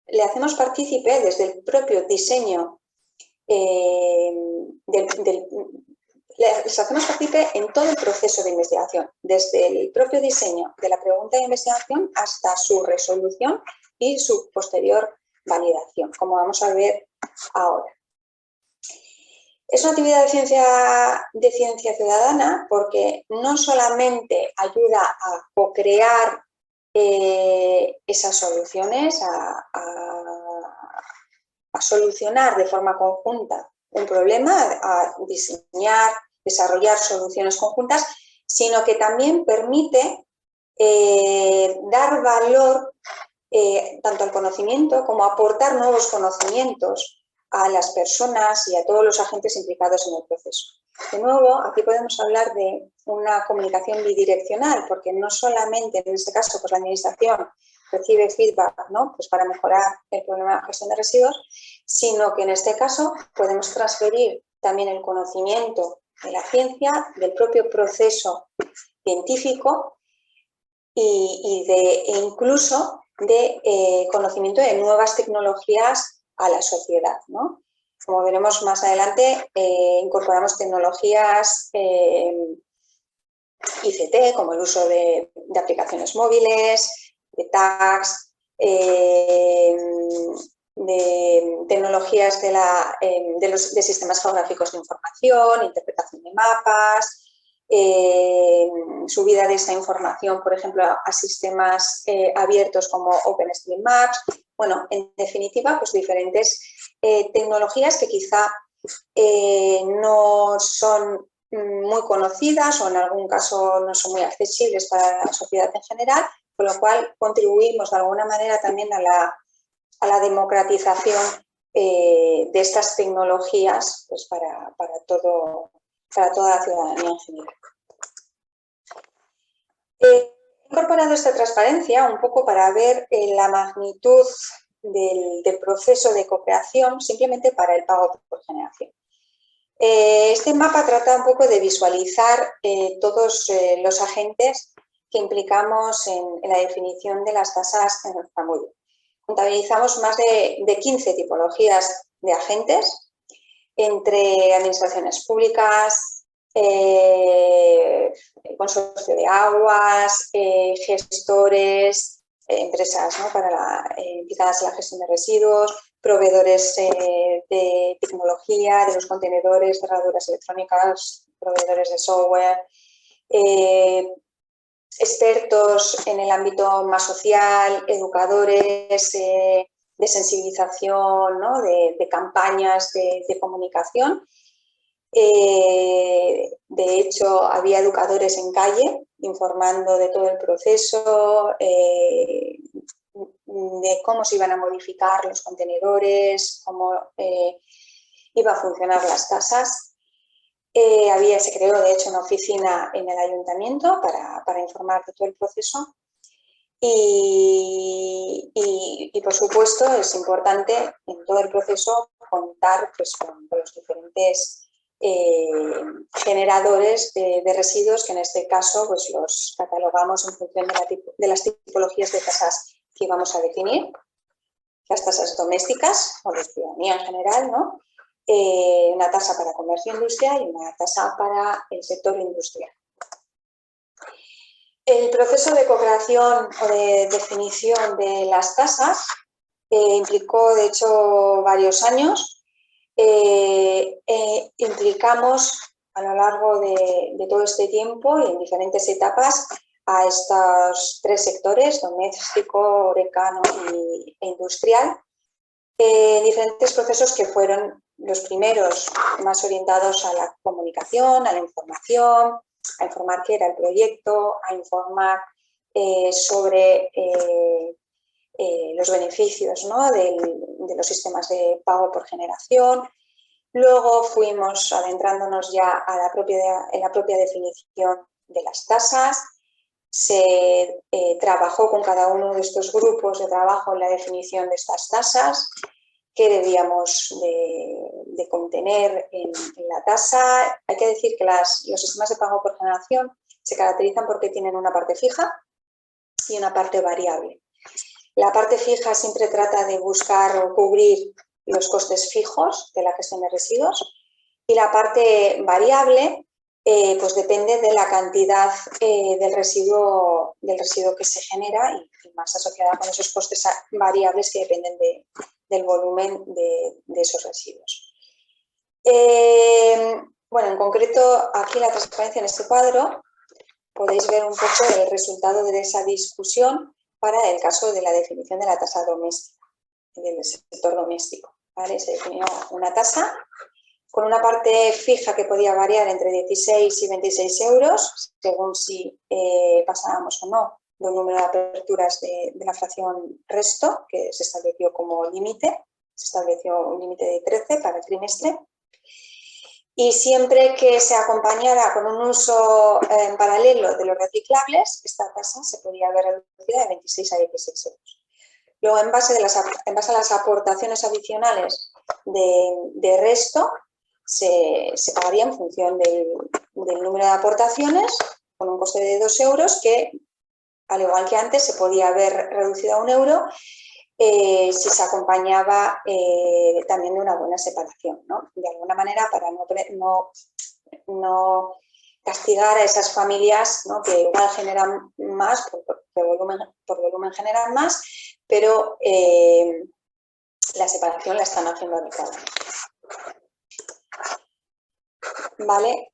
S2: le hacemos partícipe desde el propio diseño les hacemos partícipe en todo el proceso de investigación, desde el propio diseño de la pregunta de investigación hasta su resolución y su posterior validación, como vamos a ver ahora. Es una actividad de ciencia ciudadana porque no solamente ayuda a co-crear esas soluciones, a solucionar de forma conjunta un problema, a diseñar, desarrollar soluciones conjuntas, sino que también permite dar valor tanto al conocimiento como aportar nuevos conocimientos a las personas y a todos los agentes implicados en el proceso. De nuevo, aquí podemos hablar de una comunicación bidireccional, porque no solamente en este caso pues la administración recibe feedback, ¿no?, pues para mejorar el problema de gestión de residuos, sino que en este caso podemos transferir también el conocimiento de la ciencia, del propio proceso científico e incluso de conocimiento de nuevas tecnologías a la sociedad, ¿no? Como veremos más adelante, incorporamos tecnologías ICT, como el uso de aplicaciones móviles, de tags, de tecnologías de sistemas geográficos de información, interpretación de mapas, subida de esa información, por ejemplo, a sistemas abiertos como OpenStreetMaps. Bueno, en definitiva, pues diferentes tecnologías que quizá no son muy conocidas o en algún caso no son muy accesibles para la sociedad en general, con lo cual contribuimos de alguna manera también a la democratización de estas tecnologías, pues para toda la ciudadanía en general. He incorporado esta transparencia un poco para ver la magnitud del proceso de co-creación simplemente para el pago por generación. Este mapa trata un poco de visualizar todos los agentes que implicamos en la definición de las tasas en el Zamudio. Contabilizamos más de 15 tipologías de agentes entre administraciones públicas, consorcio de aguas, gestores, empresas, ¿no?, implicadas en la gestión de residuos, proveedores de tecnología, de los contenedores, cerraduras electrónicas, proveedores de software, expertos en el ámbito más social, educadores, de sensibilización, ¿no?, de campañas de comunicación. De hecho, había educadores en calle informando de todo el proceso, de cómo se iban a modificar los contenedores, cómo iba a funcionar las tasas. Se creó, de hecho, una oficina en el ayuntamiento para informar de todo el proceso. Y por supuesto, es importante en todo el proceso contar pues, con los diferentes generadores de residuos, que en este caso pues, los catalogamos en función de las tipologías de tasas que vamos a definir. Las tasas domésticas o de ciudadanía en general, ¿no? Una tasa para comercio e industria y una tasa para el sector industrial. El proceso de co-creación o de definición de las tasas implicó, de hecho, varios años. implicamos a lo largo de todo este tiempo y en diferentes etapas a estos 3 sectores, doméstico, HoReCa, ¿no? e industrial, diferentes procesos que fueron los primeros más orientados a la comunicación, a la información, a informar qué era el proyecto, a informar sobre los beneficios, ¿no? de los sistemas de pago por generación. Luego fuimos adentrándonos ya en la propia definición de las tasas. Se trabajó con cada uno de estos grupos de trabajo en la definición de estas tasas, qué debíamos de contener en la tasa. Hay que decir que los sistemas de pago por generación se caracterizan porque tienen una parte fija y una parte variable. La parte fija siempre trata de buscar o cubrir los costes fijos de la gestión de residuos y la parte variable pues depende de la cantidad del residuo que se genera y más asociada con esos costes variables que dependen del volumen de esos residuos. Bueno, en concreto aquí la transparencia en este cuadro podéis ver un poco el resultado de esa discusión para el caso de la definición de la tasa doméstica, del sector doméstico. ¿Vale? Se definió una tasa con una parte fija que podía variar entre 16 y 26 euros, según si pasábamos o no del número de aperturas de la fracción resto, que se estableció como límite. Se estableció un límite de 13 para el trimestre. Y siempre que se acompañara con un uso en paralelo de los reciclables, esta tasa se podía ver reducida de 26 a 16 euros. Luego, en base a las aportaciones adicionales de resto, se pagaría en función del número de aportaciones, con un coste de 2 euros, que, al igual que antes, se podía ver reducido a 1 euro, si se acompañaba también de una buena separación, ¿no? De alguna manera, para no castigar a esas familias, ¿no? Que igual generan más, por volumen generan más, pero la separación la están haciendo adecuadamente. ¿Vale?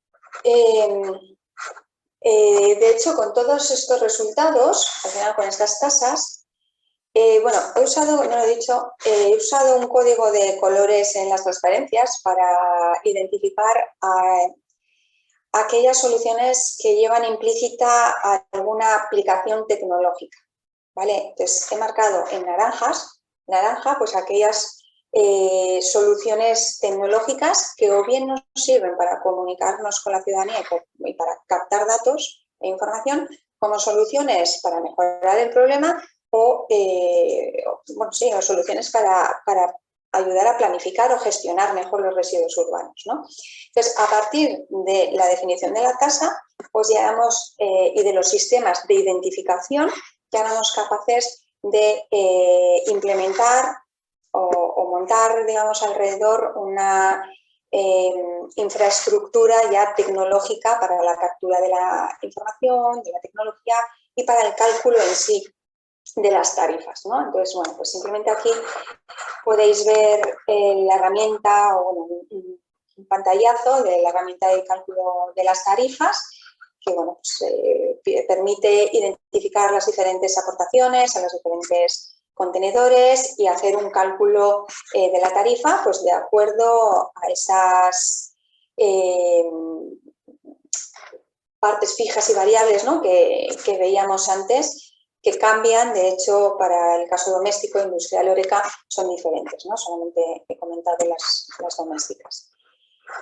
S2: De hecho, con todos estos resultados, al final con estas tasas, bueno, he usado, no lo he dicho, he usado un código de colores en las transparencias para identificar aquellas soluciones que llevan implícita alguna aplicación tecnológica, ¿vale? Entonces, he marcado en naranja, pues aquellas soluciones tecnológicas que o bien nos sirven para comunicarnos con la ciudadanía y para captar datos e información, como soluciones para mejorar el problema o soluciones para ayudar a planificar o gestionar mejor los residuos urbanos, ¿no? Entonces, a partir de la definición de la tasa, pues ya éramos, y de los sistemas de identificación, ya éramos capaces de implementar o montar, digamos, alrededor una infraestructura ya tecnológica para la captura de la información, de la tecnología y para el cálculo en sí de las tarifas, ¿no? Entonces, bueno, pues simplemente aquí podéis ver la herramienta o un pantallazo de la herramienta de cálculo de las tarifas que, bueno, pues, permite identificar las diferentes aportaciones a los diferentes contenedores y hacer un cálculo de la tarifa, pues de acuerdo a esas partes fijas y variables, ¿no? que veíamos antes, que cambian. De hecho, para el caso doméstico, industrial, HoReCa, son diferentes, ¿no? Solamente he comentado las domésticas.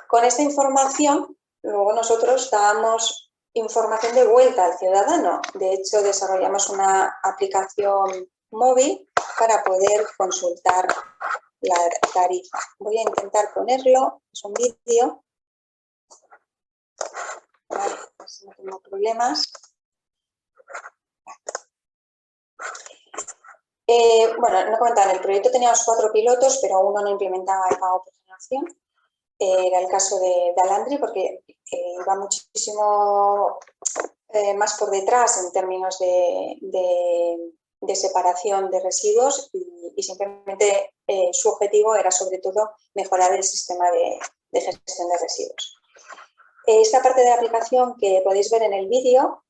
S2: Con esta información, luego nosotros dábamos información de vuelta al ciudadano. De hecho, desarrollamos una aplicación móvil para poder consultar la tarifa. Voy a intentar ponerlo, es un vídeo. Vale, pues no tengo problemas. Bueno, no comentaba, en el proyecto teníamos 4 pilotos, pero uno no implementaba el pago por generación. Era el caso de Alandri, porque iba muchísimo más por detrás en términos de de separación de residuos y simplemente su objetivo era sobre todo mejorar el sistema de gestión de residuos. Esta parte de la aplicación que podéis ver en el vídeo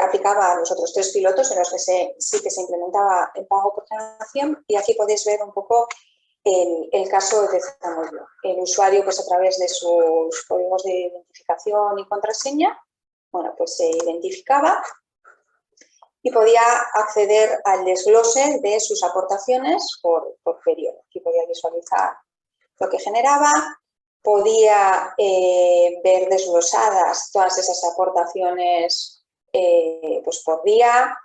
S2: aplicaba a los otros 3 pilotos en los que sí que se implementaba el pago por generación, y aquí podéis ver un poco el caso de Zamudio. El usuario, pues a través de sus códigos de identificación y contraseña, bueno, pues se identificaba y podía acceder al desglose de sus aportaciones por periodo. Aquí podía visualizar lo que generaba, podía ver desglosadas todas esas aportaciones pues por día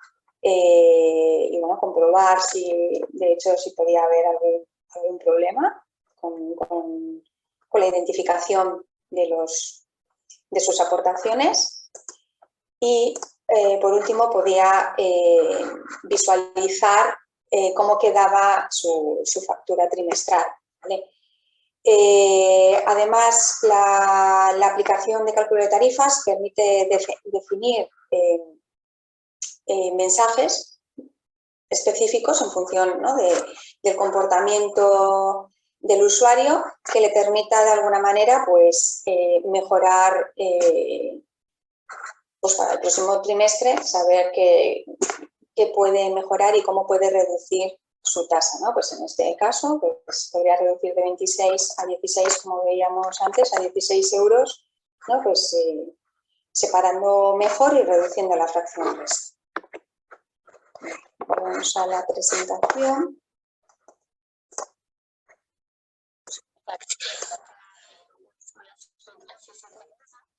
S2: y bueno, comprobar si de hecho si podía haber algún problema con la identificación de sus aportaciones. Y por último podía visualizar cómo quedaba su factura trimestral, ¿vale? Además, la aplicación de cálculo de tarifas permite definir mensajes específicos en función, ¿no?, del comportamiento del usuario, que le permita de alguna manera pues, mejorar pues para el próximo trimestre, saber qué puede mejorar y cómo puede reducir su tasa, ¿no? Pues en este caso pues podría reducir de 26 a 16, como veíamos antes, a 16 euros, ¿no? Pues separando mejor y reduciendo la fracción resto. Vamos a la presentación.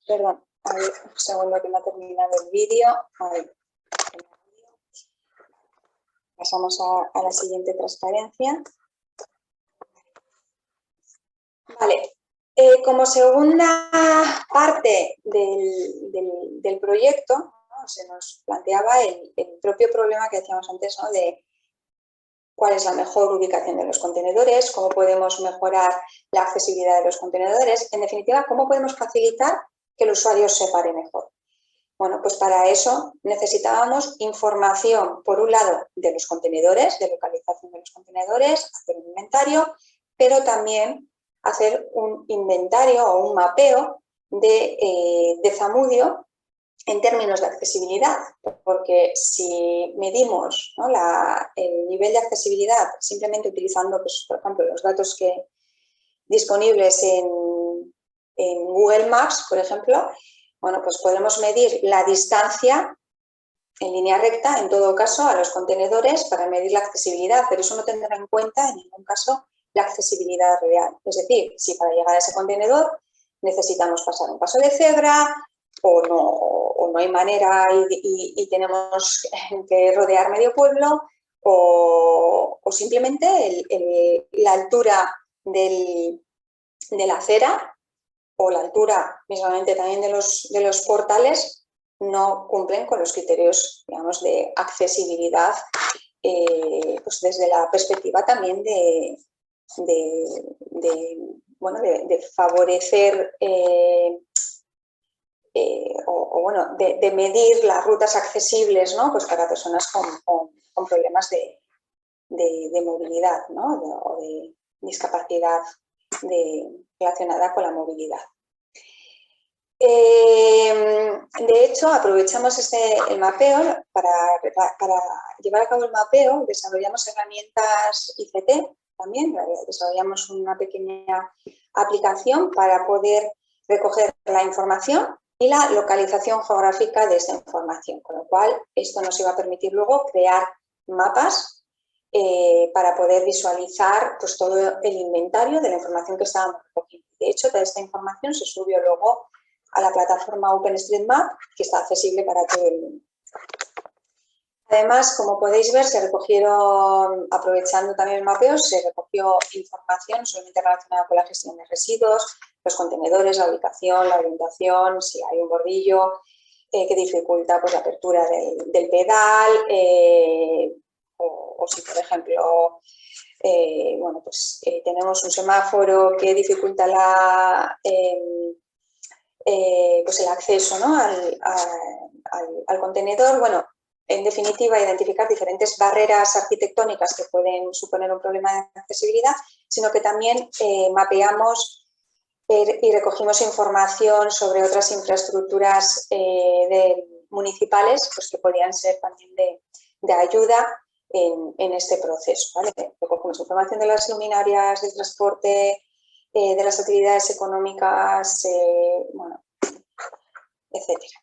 S2: Perdón, a ver, un segundo que no ha terminado el vídeo. Pasamos a la siguiente transparencia. Vale, como segunda parte del proyecto, ¿no?, se nos planteaba el propio problema que decíamos antes, ¿no?, de cuál es la mejor ubicación de los contenedores, cómo podemos mejorar la accesibilidad de los contenedores, en definitiva, cómo podemos facilitar que el usuario separe mejor. Bueno, pues para eso necesitábamos información, por un lado, de los contenedores, de localización de los contenedores, hacer un inventario, pero también hacer un inventario o un mapeo de Zamudio en términos de accesibilidad, porque si medimos, ¿no?, el nivel de accesibilidad simplemente utilizando, pues, por ejemplo, los datos disponibles en Google Maps, por ejemplo, bueno, pues podemos medir la distancia en línea recta, en todo caso, a los contenedores para medir la accesibilidad, pero eso no tendrá en cuenta en ningún caso la accesibilidad real. Es decir, si para llegar a ese contenedor necesitamos pasar un paso de cebra o no hay manera y tenemos que rodear medio pueblo, o simplemente la altura de la acera o la altura mismamente también de los portales no cumplen con los criterios, digamos, de accesibilidad, pues desde la perspectiva también de favorecer de medir las rutas accesibles, ¿no?, pues para personas con problemas de movilidad, ¿no?, o de discapacidad relacionada con la movilidad. De hecho, aprovechamos el mapeo para llevar a cabo el mapeo. Desarrollamos herramientas ICT también, desarrollamos una pequeña aplicación para poder recoger la información y la localización geográfica de esta información, con lo cual esto nos iba a permitir luego crear mapas para poder visualizar, pues, todo el inventario de la información que estábamos recogiendo. De hecho, toda esta información se subió luego a la plataforma OpenStreetMap, que está accesible para todo el mundo. Además, como podéis ver, se recogieron, aprovechando también el mapeo, se recogió información solamente relacionada con la gestión de residuos, los contenedores, la ubicación, la orientación, si hay un bordillo que dificulta, pues, la apertura del pedal, o si, por ejemplo, bueno, pues, tenemos un semáforo que dificulta pues el acceso, ¿no?, al contenedor. Bueno, en definitiva, identificar diferentes barreras arquitectónicas que pueden suponer un problema de accesibilidad, sino que también mapeamos y recogimos información sobre otras infraestructuras municipales, pues, que podrían ser también de ayuda en este proceso, ¿vale? Recogemos información de las luminarias, del transporte, de las actividades económicas, bueno, etcétera.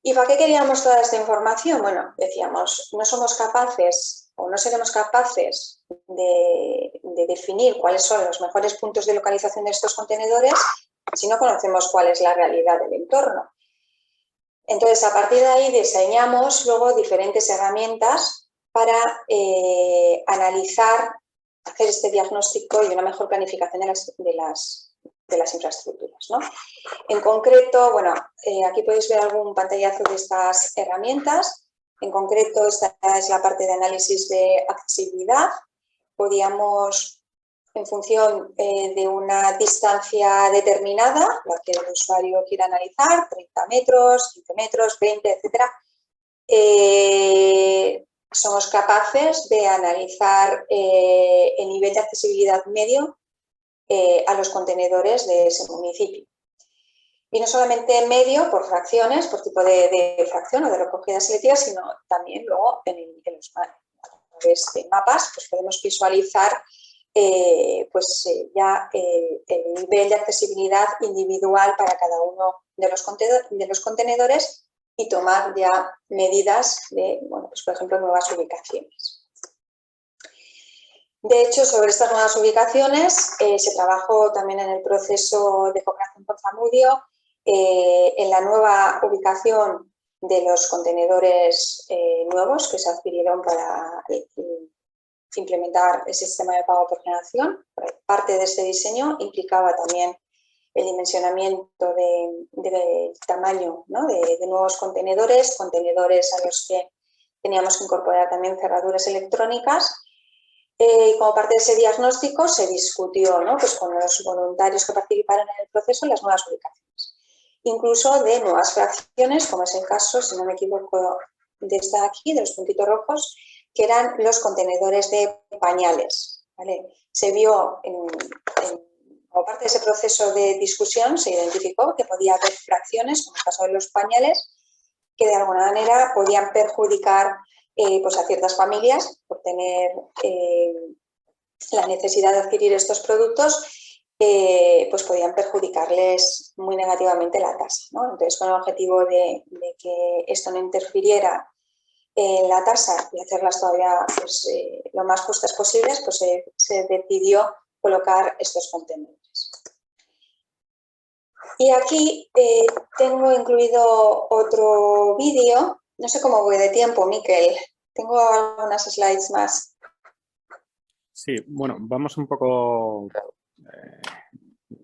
S2: ¿Y para qué queríamos toda esta información? Bueno, decíamos, no somos capaces o no seremos capaces de definir cuáles son los mejores puntos de localización de estos contenedores si no conocemos cuál es la realidad del entorno. Entonces, a partir de ahí diseñamos luego diferentes herramientas para analizar, hacer este diagnóstico y una mejor planificación de las infraestructuras, ¿no? En concreto, bueno, aquí podéis ver algún pantallazo de estas herramientas. En concreto, esta es la parte de análisis de accesibilidad. Podíamos, en función de una distancia determinada, la que el usuario quiera analizar, 30 metros, 15 metros, 20, etcétera, somos capaces de analizar el nivel de accesibilidad medio a los contenedores de ese municipio. Y no solamente medio por fracciones, por tipo de fracción o de recogida selectiva, sino también luego a través de mapas pues podemos visualizar ya el nivel de accesibilidad individual para cada uno de los contenedores y tomar ya medidas de, bueno, pues por ejemplo, nuevas ubicaciones. De hecho, sobre estas nuevas ubicaciones se trabajó también en el proceso de cooperación con Zamudio en la nueva ubicación de los contenedores nuevos que se adquirieron para implementar el sistema de pago por generación. Parte de este diseño implicaba también el dimensionamiento del tamaño, ¿no? de nuevos contenedores a los que teníamos que incorporar también cerraduras electrónicas. Y como parte de ese diagnóstico se discutió, ¿no? Pues con los voluntarios que participaron en el proceso las nuevas ubicaciones. Incluso de nuevas fracciones, como es el caso, si no me equivoco, de esta aquí, de los puntitos rojos, que eran los contenedores de pañales, ¿vale? Se vio, como parte de ese proceso de discusión, se identificó que podía haber fracciones, como el caso de los pañales, que de alguna manera podían perjudicar pues a ciertas familias por tener la necesidad de adquirir estos productos, pues podían perjudicarles muy negativamente la tasa, ¿no? Entonces, con el objetivo de que esto no interfiriera en la tasa y hacerlas todavía pues, lo más justas posibles, pues se decidió colocar estos contenedores. Y aquí tengo incluido otro vídeo. No sé cómo voy de tiempo, Miquel. Tengo algunas slides más.
S1: Sí, bueno, vamos un poco...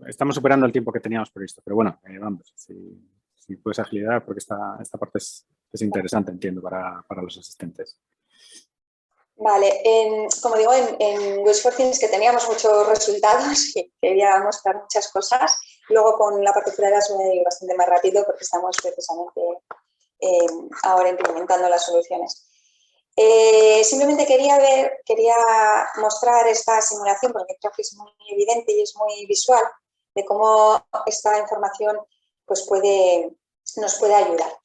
S1: estamos superando el tiempo que teníamos previsto, pero bueno, vamos, si puedes agilidad, porque esta parte es interesante, entiendo, para los asistentes.
S2: Vale, como digo, en Wheels for Things que teníamos muchos resultados y quería mostrar muchas cosas. Luego con la particular voy a ir bastante más rápido porque estamos precisamente ahora implementando las soluciones. Simplemente quería mostrar esta simulación porque creo que es muy evidente y es muy visual de cómo esta información pues nos puede ayudar.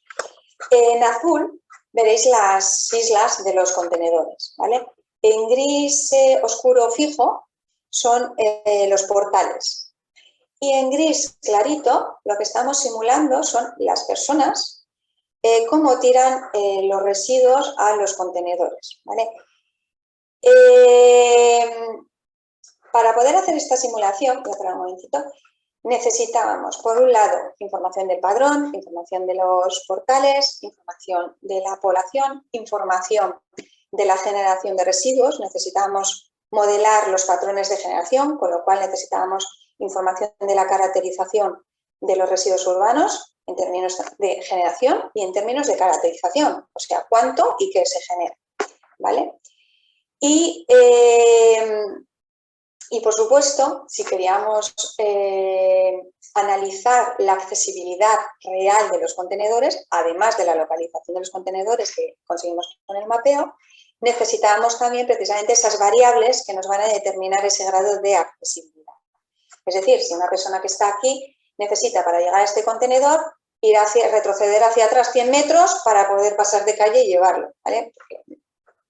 S2: En azul veréis las islas de los contenedores, ¿vale? En gris oscuro fijo son los portales. Y en gris clarito lo que estamos simulando son las personas, cómo tiran los residuos a los contenedores, ¿vale? Para poder hacer esta simulación, voy a parar un momentito, necesitábamos, por un lado, información del padrón, información de los portales, información de la población, información de la generación de residuos. Necesitábamos modelar los patrones de generación, con lo cual necesitábamos información de la caracterización de los residuos urbanos en términos de generación y en términos de caracterización, o sea, cuánto y qué se genera, ¿vale? Y Y, por supuesto, si queríamos analizar la accesibilidad real de los contenedores, además de la localización de los contenedores que conseguimos con el mapeo, necesitábamos también precisamente esas variables que nos van a determinar ese grado de accesibilidad. Es decir, si una persona que está aquí necesita para llegar a este contenedor retroceder hacia atrás 100 metros para poder pasar de calle y llevarlo, ¿vale? Porque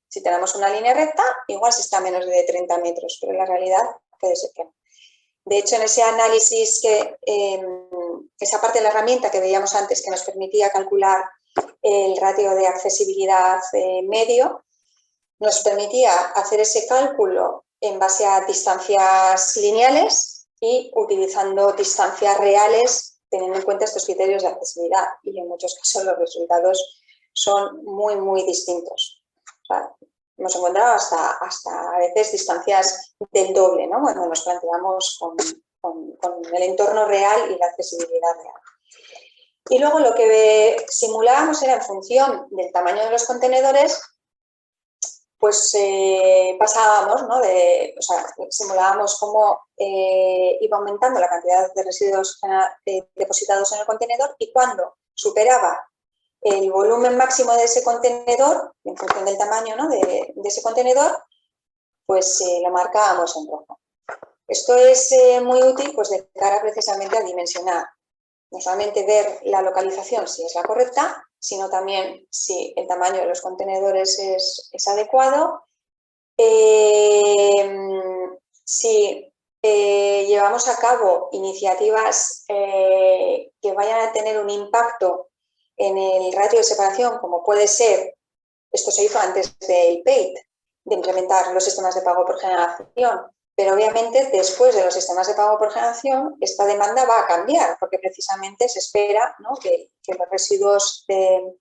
S2: si tenemos una línea recta, igual si está a menos de 30 metros, pero en la realidad puede ser que no. De hecho, en ese análisis, esa parte de la herramienta que veíamos antes que nos permitía calcular el ratio de accesibilidad medio, nos permitía hacer ese cálculo en base a distancias lineales y utilizando distancias reales teniendo en cuenta estos criterios de accesibilidad, y en muchos casos los resultados son muy, muy distintos. O sea, hemos encontrado hasta a veces distancias del doble, ¿no? Cuando nos planteamos con el entorno real y la accesibilidad real. Y luego lo que simulábamos era en función del tamaño de los contenedores, pues pasábamos, ¿no? Simulábamos cómo iba aumentando la cantidad de residuos depositados en el contenedor, y cuando superaba el volumen máximo de ese contenedor, en función del tamaño, ¿no? de ese contenedor, pues lo marcábamos en rojo. Esto es muy útil pues, de cara precisamente a dimensionar, no solamente ver la localización si es la correcta, sino también si el tamaño de los contenedores es adecuado, si llevamos a cabo iniciativas que vayan a tener un impacto en el ratio de separación, como puede ser, esto se hizo antes del PAIT, de implementar los sistemas de pago por generación, pero obviamente después de los sistemas de pago por generación esta demanda va a cambiar, porque precisamente se espera, ¿no? que los residuos de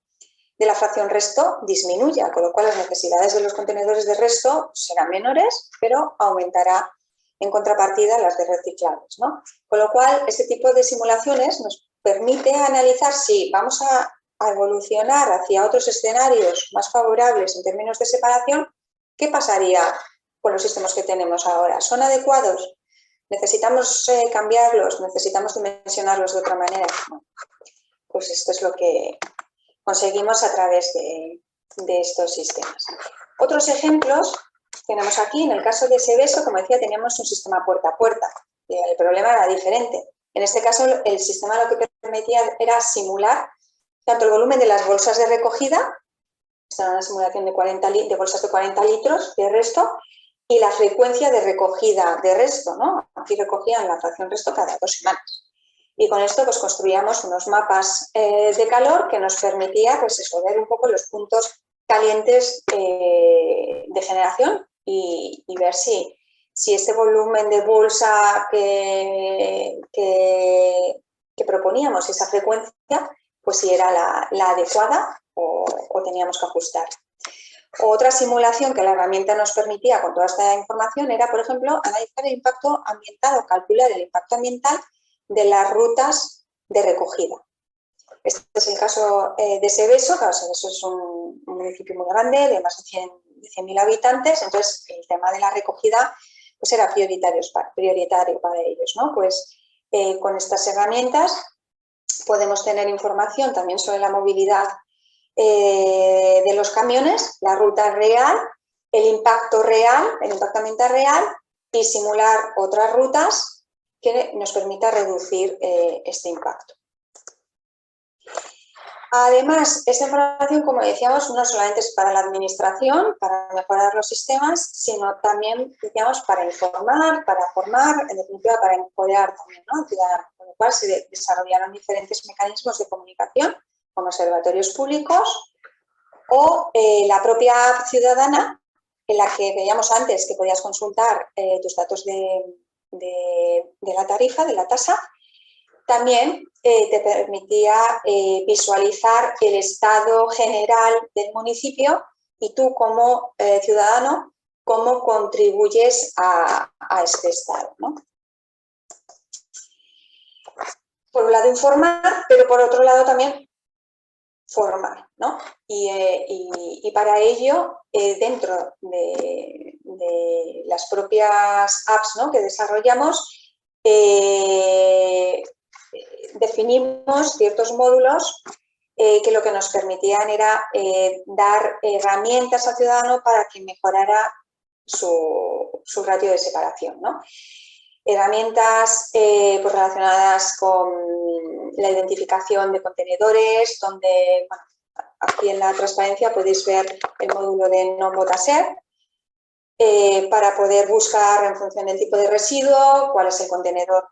S2: la fracción resto disminuya, con lo cual las necesidades de los contenedores de resto serán menores, pero aumentará en contrapartida las de reciclables, ¿no? Con lo cual, este tipo de simulaciones nos permite analizar si vamos a evolucionar hacia otros escenarios más favorables en términos de separación. ¿Qué pasaría con los sistemas que tenemos ahora? ¿Son adecuados? ¿Necesitamos cambiarlos? ¿Necesitamos dimensionarlos de otra manera? Bueno, pues esto es lo que conseguimos a través de estos sistemas. Otros ejemplos tenemos aquí. En el caso de Seveso, como decía, teníamos un sistema puerta a puerta. El problema era diferente. En este caso, el sistema lo que permitía era simular tanto el volumen de las bolsas de recogida, esta era una simulación de bolsas de 40 litros de resto, y la frecuencia de recogida de resto, ¿no? Aquí recogían la fracción resto cada 2 semanas. Y con esto pues, construíamos unos mapas de calor que nos permitía pues, ver un poco los puntos calientes de generación y ver si este volumen de bolsa que proponíamos, esa frecuencia, pues si era la adecuada o teníamos que ajustar. Otra simulación que la herramienta nos permitía con toda esta información era, por ejemplo, analizar el impacto ambiental o calcular el impacto ambiental de las rutas de recogida. Este es el caso de Seveso. Claro, Seveso es un municipio muy grande, de más de 100.000 habitantes, entonces el tema de la recogida pues era prioritario para ellos, ¿no? Pues con estas herramientas podemos tener información también sobre la movilidad de los camiones, la ruta real, el impacto ambiental real, y simular otras rutas que nos permita reducir este impacto. Además, esta información, como decíamos, no solamente es para la administración, para mejorar los sistemas, sino también, decíamos, para informar, para formar, en definitiva, para empoderar también, ¿no? Con lo cual se desarrollaron diferentes mecanismos de comunicación, como observatorios públicos o la propia app ciudadana, en la que veíamos antes que podías consultar tus datos de la tarifa, de la tasa. También te permitía visualizar el estado general del municipio y tú como ciudadano, cómo contribuyes a este estado, ¿no? Por un lado informar, pero por otro lado también formar, ¿no? Y para ello, dentro de las propias apps, ¿no?, que desarrollamos, definimos ciertos módulos que lo que nos permitían era dar herramientas al ciudadano para que mejorara su ratio de separación, ¿no? Herramientas pues relacionadas con la identificación de contenedores, donde, bueno, aquí en la transparencia podéis ver el módulo de non-botaser, para poder buscar en función del tipo de residuo cuál es el contenedor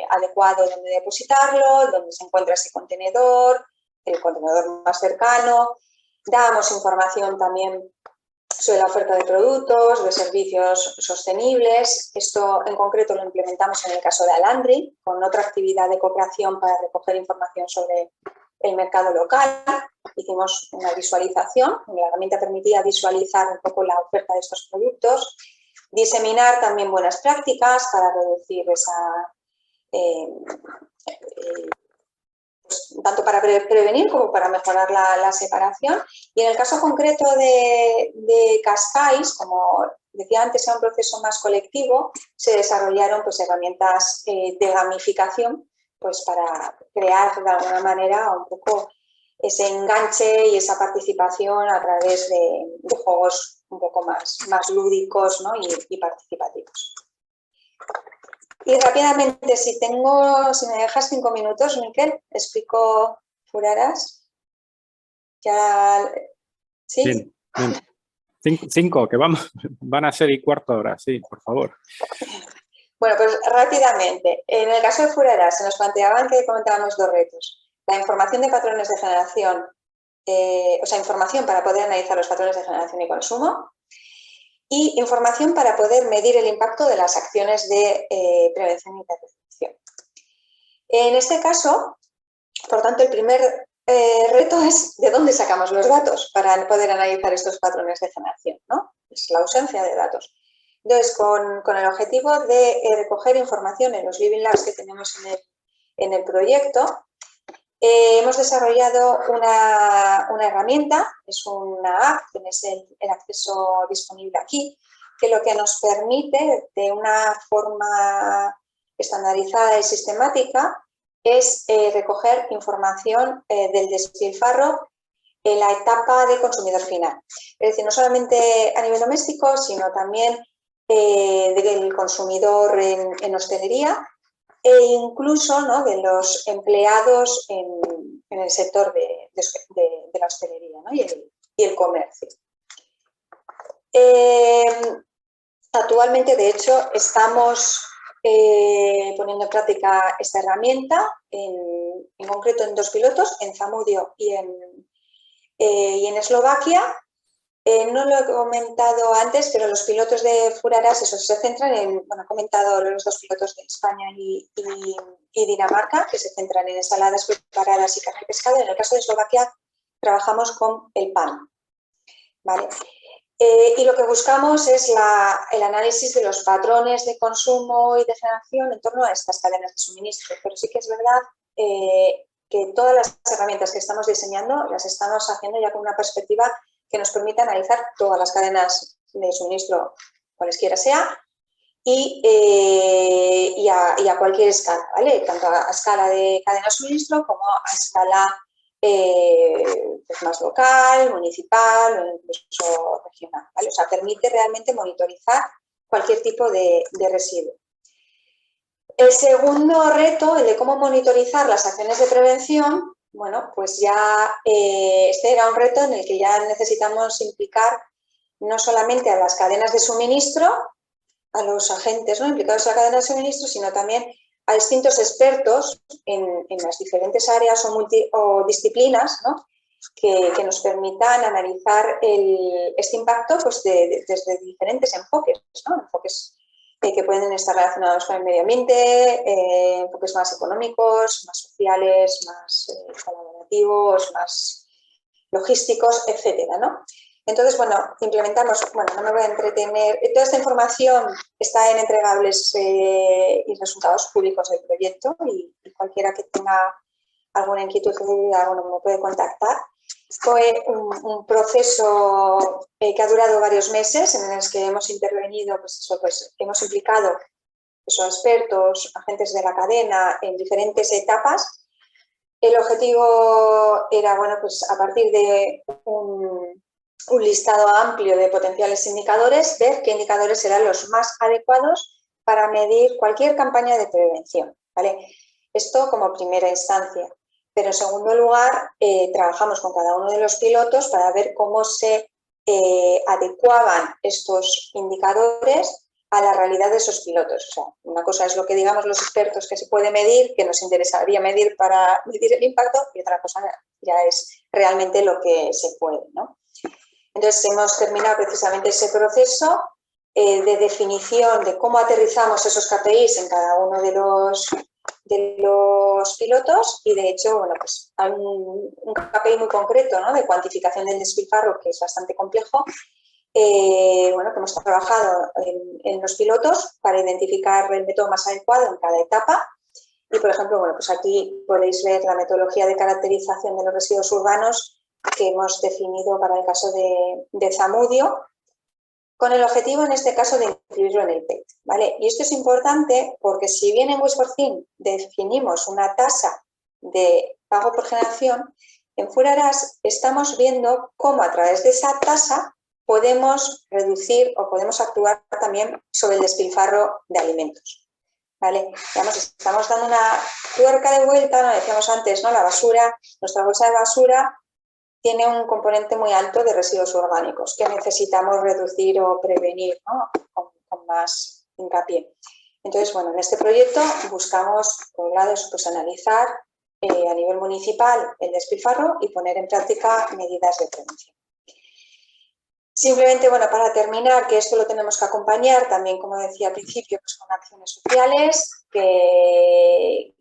S2: adecuado donde depositarlo, dónde se encuentra ese contenedor, el contenedor más cercano. Damos información también sobre la oferta de productos, de servicios sostenibles. Esto en concreto lo implementamos en el caso de Alandri, con otra actividad de cooperación para recoger información sobre el mercado local. Hicimos una visualización, la herramienta permitía visualizar un poco la oferta de estos productos, diseminar también buenas prácticas para reducir esa, pues, tanto para prevenir como para mejorar la separación. Y en el caso concreto de Cascais, como decía antes, era un proceso más colectivo, se desarrollaron pues herramientas de gamificación, pues para crear de alguna manera un poco ese enganche y esa participación a través de juegos un poco más lúdicos, ¿no?, y participativos. Y rápidamente, si me dejas 5 minutos, Miquel, explico Furaras. Ya, ¿sí?
S1: Bien. 5, que van a ser y cuarto hora, sí, por favor.
S2: Bueno, pues rápidamente. En el caso de Furaras se nos planteaban que comentábamos 2 retos. La información de patrones de generación, o sea, información para poder analizar los patrones de generación y consumo, y información para poder medir el impacto de las acciones de prevención y intervención. En este caso, por tanto, el primer reto es de dónde sacamos los datos para poder analizar estos patrones de generación, ¿no? Es la ausencia de datos. Entonces, con el objetivo de recoger información en los Living Labs que tenemos en el proyecto, hemos desarrollado una herramienta, es una app, tenéis el acceso disponible aquí, que lo que nos permite de una forma estandarizada y sistemática es recoger información del despilfarro en la etapa de consumidor final. Es decir, no solamente a nivel doméstico, sino también del consumidor en hostelería e incluso, ¿no?, de los empleados en el sector de la hostelería, ¿no?, y el comercio. Actualmente, de hecho, estamos poniendo en práctica esta herramienta, en concreto en 2 pilotos, en Zamudio y en Eslovaquia. No lo he comentado antes, pero los pilotos de Furaras se centran en, bueno, he comentado los 2 pilotos de España y Dinamarca, que se centran en ensaladas preparadas y carne y pescado. En el caso de Eslovaquia trabajamos con el pan, ¿vale? Y lo que buscamos es el análisis de los patrones de consumo y de generación en torno a estas cadenas de suministro. Pero sí que es verdad que todas las herramientas que estamos diseñando las estamos haciendo ya con una perspectiva que nos permita analizar todas las cadenas de suministro, cualesquiera sea, y a cualquier escala, ¿vale? Tanto a escala de cadena de suministro como a escala pues más local, municipal o incluso regional, ¿vale? O sea, permite realmente monitorizar cualquier tipo de residuo. El segundo reto, el de cómo monitorizar las acciones de prevención, bueno, pues ya este era un reto en el que ya necesitamos implicar no solamente a las cadenas de suministro, a los agentes, ¿no?, implicados en la cadena de suministro, sino también a distintos expertos en las diferentes áreas o disciplinas, ¿no?, que nos permitan analizar este impacto pues desde diferentes enfoques, ¿no?, enfoques que pueden estar relacionados con el medio ambiente, enfoques más económicos, más sociales, más colaborativos, más logísticos, etcétera, ¿no? Entonces, bueno, implementamos, bueno, no me voy a entretener, toda esta información está en entregables y resultados públicos del proyecto y cualquiera que tenga alguna inquietud o duda, bueno, me puede contactar. Fue un proceso que ha durado varios meses en el que hemos intervenido, hemos implicado a expertos, agentes de la cadena en diferentes etapas. El objetivo era, a partir de un listado amplio de potenciales indicadores, ver qué indicadores eran los más adecuados para medir cualquier campaña de prevención, ¿vale? Esto como primera instancia. Pero en segundo lugar, trabajamos con cada uno de los pilotos para ver cómo se adecuaban estos indicadores a la realidad de esos pilotos. O sea, una cosa es lo que digamos los expertos que se puede medir, que nos interesaría medir para medir el impacto, y otra cosa ya es realmente lo que se puede, ¿no? Entonces, hemos terminado precisamente ese proceso de definición de cómo aterrizamos esos KPIs en cada uno de los pilotos, y de hecho, hay un KPI muy concreto, ¿no?, de cuantificación del despilfarro, que es bastante complejo, que hemos trabajado en los pilotos para identificar el método más adecuado en cada etapa. Y, por ejemplo, aquí podéis ver la metodología de caracterización de los residuos urbanos que hemos definido para el caso de Zamudio, con el objetivo, en este caso, de incluirlo en el PET, ¿vale? Y esto es importante porque si bien en Waste4Think definimos una tasa de pago por generación, en Furaras estamos viendo cómo a través de esa tasa podemos reducir o podemos actuar también sobre el despilfarro de alimentos, ¿vale? Digamos, estamos dando una tuerca de vuelta, lo decíamos antes, ¿no? La basura, nuestra bolsa de basura tiene un componente muy alto de residuos orgánicos que necesitamos reducir o prevenir, ¿no?, con más hincapié. Entonces, en este proyecto buscamos, por un lado, analizar a nivel municipal el despilfarro y poner en práctica medidas de prevención. Simplemente, para terminar, que esto lo tenemos que acompañar también, como decía al principio, con acciones sociales que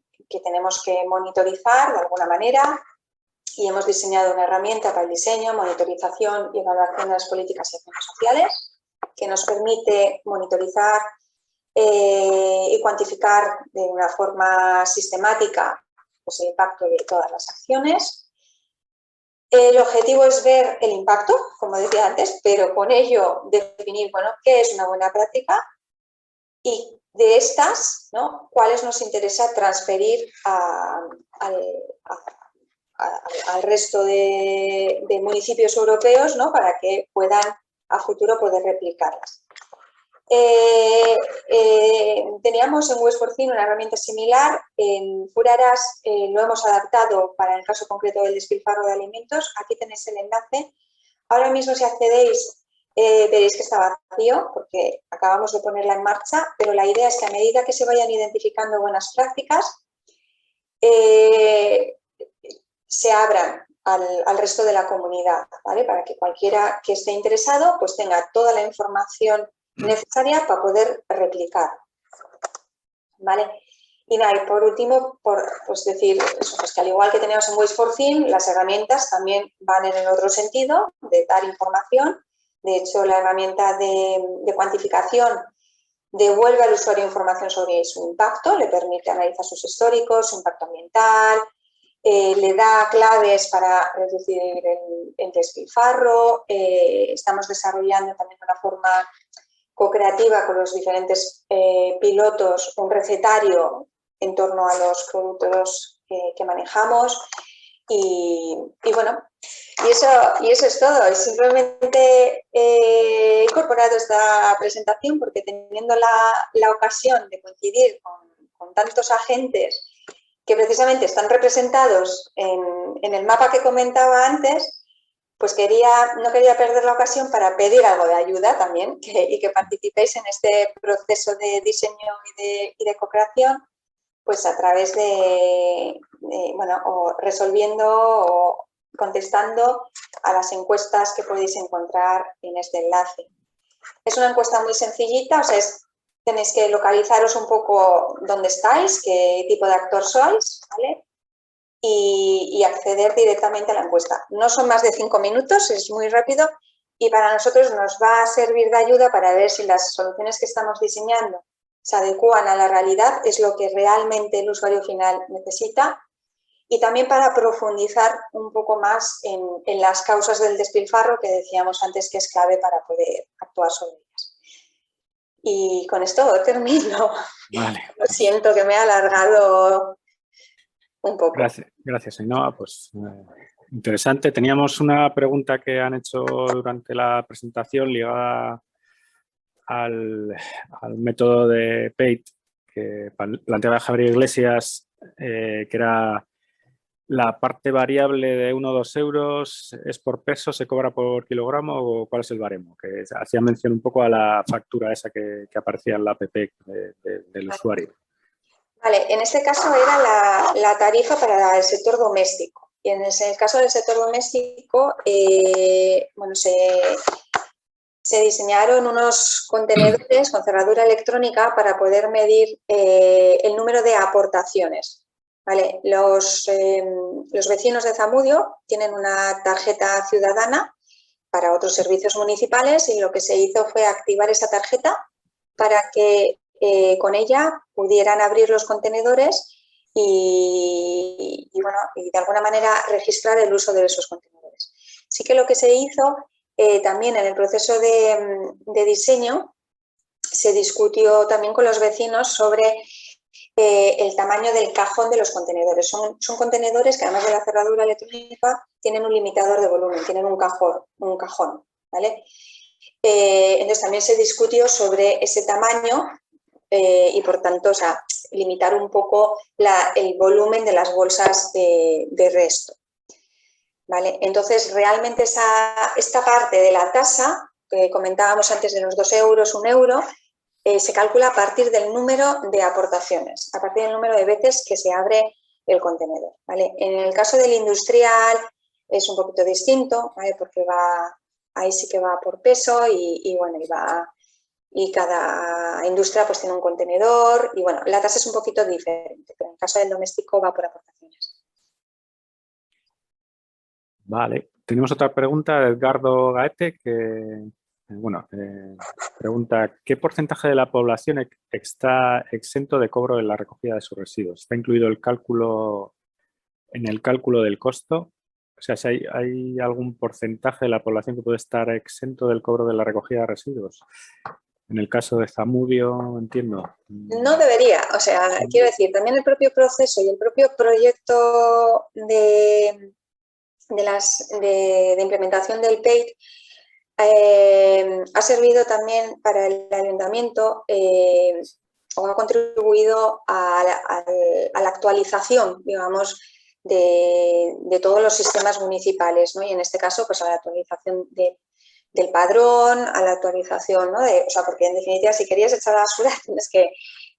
S2: tenemos que monitorizar de alguna manera, y hemos diseñado una herramienta para el diseño, monitorización y evaluación de las políticas y acciones sociales que nos permite monitorizar y cuantificar de una forma sistemática el impacto de todas las acciones. El objetivo es ver el impacto, como decía antes, pero con ello definir, qué es una buena práctica y de estas, ¿no?, cuáles nos interesa transferir al resto de municipios europeos, ¿no?, para que puedan a futuro poder replicarlas. Teníamos en Waste4Think una herramienta similar. En Furaras lo hemos adaptado para el caso concreto del despilfarro de alimentos. Aquí tenéis el enlace. Ahora mismo, si accedéis, veréis que está vacío porque acabamos de ponerla en marcha, pero la idea es que a medida que se vayan identificando buenas prácticas, se abran al resto de la comunidad, ¿vale?, para que cualquiera que esté interesado tenga toda la información necesaria para poder replicar, ¿vale? Y nada, y por último, decir eso, que al igual que tenemos en Waste4Think, las herramientas también van en el otro sentido, de dar información. De hecho, la herramienta de cuantificación devuelve al usuario información sobre su impacto, le permite analizar sus históricos, su impacto ambiental, le da claves para reducir el despilfarro. Estamos desarrollando también de una forma co-creativa con los diferentes pilotos un recetario en torno a los productos que manejamos y eso es todo. Es simplemente he incorporado esta presentación porque teniendo la ocasión de coincidir con tantos agentes que precisamente están representados en el mapa que comentaba antes, no quería perder la ocasión para pedir algo de ayuda también y que participéis en este proceso de diseño y de co-creación, a través o resolviendo o contestando a las encuestas que podéis encontrar en este enlace. Es una encuesta muy sencillita, tenéis que localizaros un poco dónde estáis, qué tipo de actor sois, ¿vale?, y acceder directamente a la encuesta. No son más de 5 minutos, es muy rápido y para nosotros nos va a servir de ayuda para ver si las soluciones que estamos diseñando se adecúan a la realidad, es lo que realmente el usuario final necesita y también para profundizar un poco más en las causas del despilfarro que decíamos antes que es clave para poder actuar sobre ellas. Y con esto termino.
S1: Vale.
S2: Lo siento que me he alargado un poco.
S1: Gracias, Ainhoa. Pues interesante. Teníamos una pregunta que han hecho durante la presentación ligada al método de PATE que planteaba Javier Iglesias, que era la parte variable de 1 o 2 euros, ¿es por peso, se cobra por kilogramo o cuál es el baremo? Que hacía mención un poco a la factura esa que aparecía en la app del usuario.
S2: Vale, en este caso era la tarifa para el sector doméstico. Y en el caso del sector doméstico, bueno, se diseñaron unos contenedores con cerradura electrónica para poder medir el número de aportaciones. ¿Vale? Los vecinos de Zamudio tienen una tarjeta ciudadana para otros servicios municipales y lo que se hizo fue activar esa tarjeta para que con ella pudieran abrir los contenedores y de alguna manera registrar el uso de esos contenedores. Sí que lo que se hizo también en el proceso de diseño se discutió también con los vecinos sobre el tamaño del cajón de los contenedores. Son contenedores que además de la cerradura electrónica tienen un limitador de volumen, tienen un cajón, ¿vale? Entonces también se discutió sobre ese tamaño y por tanto, o sea, limitar un poco el volumen de las bolsas de resto. ¿Vale? Entonces, realmente esta parte de la tasa, que comentábamos antes de los 2 euros, 1 euro, se calcula a partir del número de aportaciones, a partir del número de veces que se abre el contenedor. ¿Vale? En el caso del industrial es un poquito distinto, ¿vale? Porque ahí sí que va por peso y cada industria pues tiene un contenedor y bueno, la tasa es un poquito diferente, pero en el caso del doméstico va por aportaciones.
S1: Vale, tenemos otra pregunta de Edgardo Gaete que pregunta ¿qué porcentaje de la población está exento de cobro de la recogida de sus residuos? ¿Está incluido en el cálculo del costo? O sea, si hay algún porcentaje de la población que puede estar exento del cobro de la recogida de residuos. En el caso de Zamudio, entiendo.
S2: No debería, o sea, quiero decir, también el propio proceso y el propio proyecto de implementación del PATE ha servido también para el ayuntamiento o ha contribuido a la actualización, digamos, de todos los sistemas municipales, ¿no? Y en este caso, pues a la actualización del padrón, a la actualización, ¿no? O sea, porque en definitiva, si querías echar a la basura,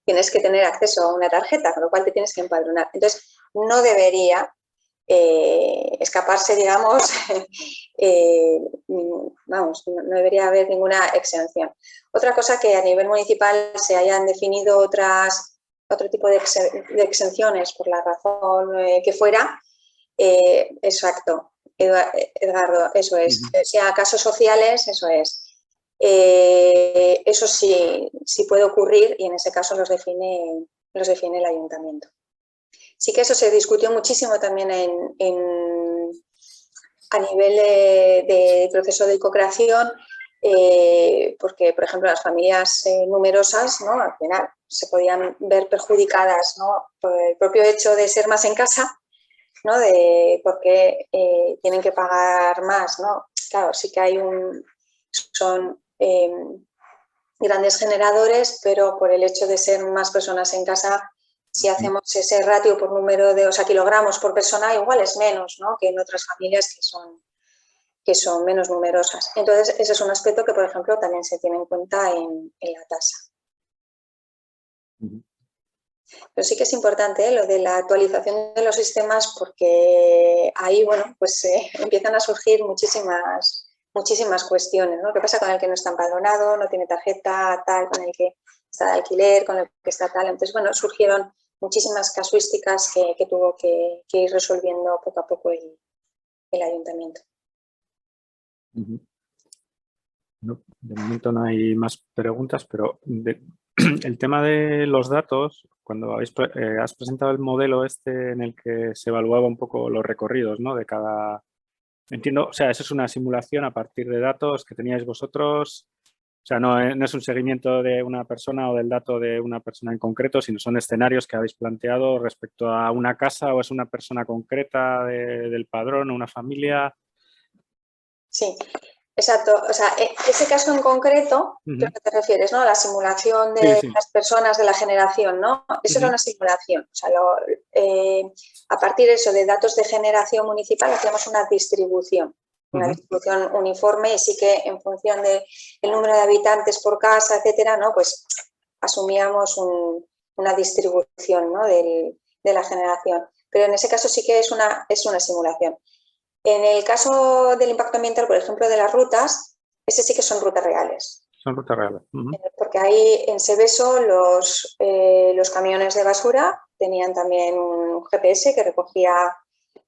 S2: tienes que tener acceso a una tarjeta, con lo cual te tienes que empadronar. Entonces, no debería escaparse, digamos, no debería haber ninguna exención. Otra cosa que a nivel municipal se hayan definido otro tipo de exenciones por la razón que fuera, exacto, Edgardo, eso es. Sea casos sociales, eso es. Eso sí puede ocurrir y en ese caso los define el ayuntamiento. Sí que eso se discutió muchísimo también a nivel de proceso de co-creación, porque, por ejemplo, las familias numerosas, ¿no? Al final se podían ver perjudicadas, ¿no? Por el propio hecho de ser más en casa, ¿no? Porque tienen que pagar más, ¿no? Claro, sí que son grandes generadores, pero por el hecho de ser más personas en casa, si hacemos ese ratio por número de, kilogramos por persona, igual es menos, ¿no? Que en otras familias que son menos numerosas. Entonces, ese es un aspecto que, por ejemplo, también se tiene en cuenta en la tasa. Pero sí que es importante lo de la actualización de los sistemas porque ahí, bueno, pues empiezan a surgir muchísimas cuestiones, ¿no? ¿Qué pasa con el que no está empadronado, no tiene tarjeta, tal, con el que está de alquiler, con el que está tal? Entonces, bueno, surgieron muchísimas casuísticas que tuvo que ir resolviendo poco a poco el ayuntamiento.
S1: No, de momento no hay más preguntas, pero el tema de los datos, cuando has presentado el modelo este en el que se evaluaba un poco los recorridos, ¿no? De cada... Entiendo, o sea, eso es una simulación a partir de datos que teníais vosotros. O sea, no es un seguimiento de una persona o del dato de una persona en concreto, sino son escenarios que habéis planteado respecto a una casa o es una persona concreta del padrón o una familia.
S2: Sí, exacto. O sea, ese caso en concreto, creo que te refieres, ¿no? A la simulación de
S1: Sí.
S2: las personas de la generación, ¿no? Eso era una simulación. O sea, a partir de eso, de datos de generación municipal, hacíamos una distribución uniforme y sí que en función del número de habitantes por casa, etcétera, ¿no? Pues asumíamos una distribución, ¿no? de la generación. Pero en ese caso sí que es una simulación. En el caso del impacto ambiental, por ejemplo, de las rutas, ese sí que son rutas reales.
S1: Son rutas reales.
S2: Porque ahí en Seveso los camiones de basura tenían también un GPS que recogía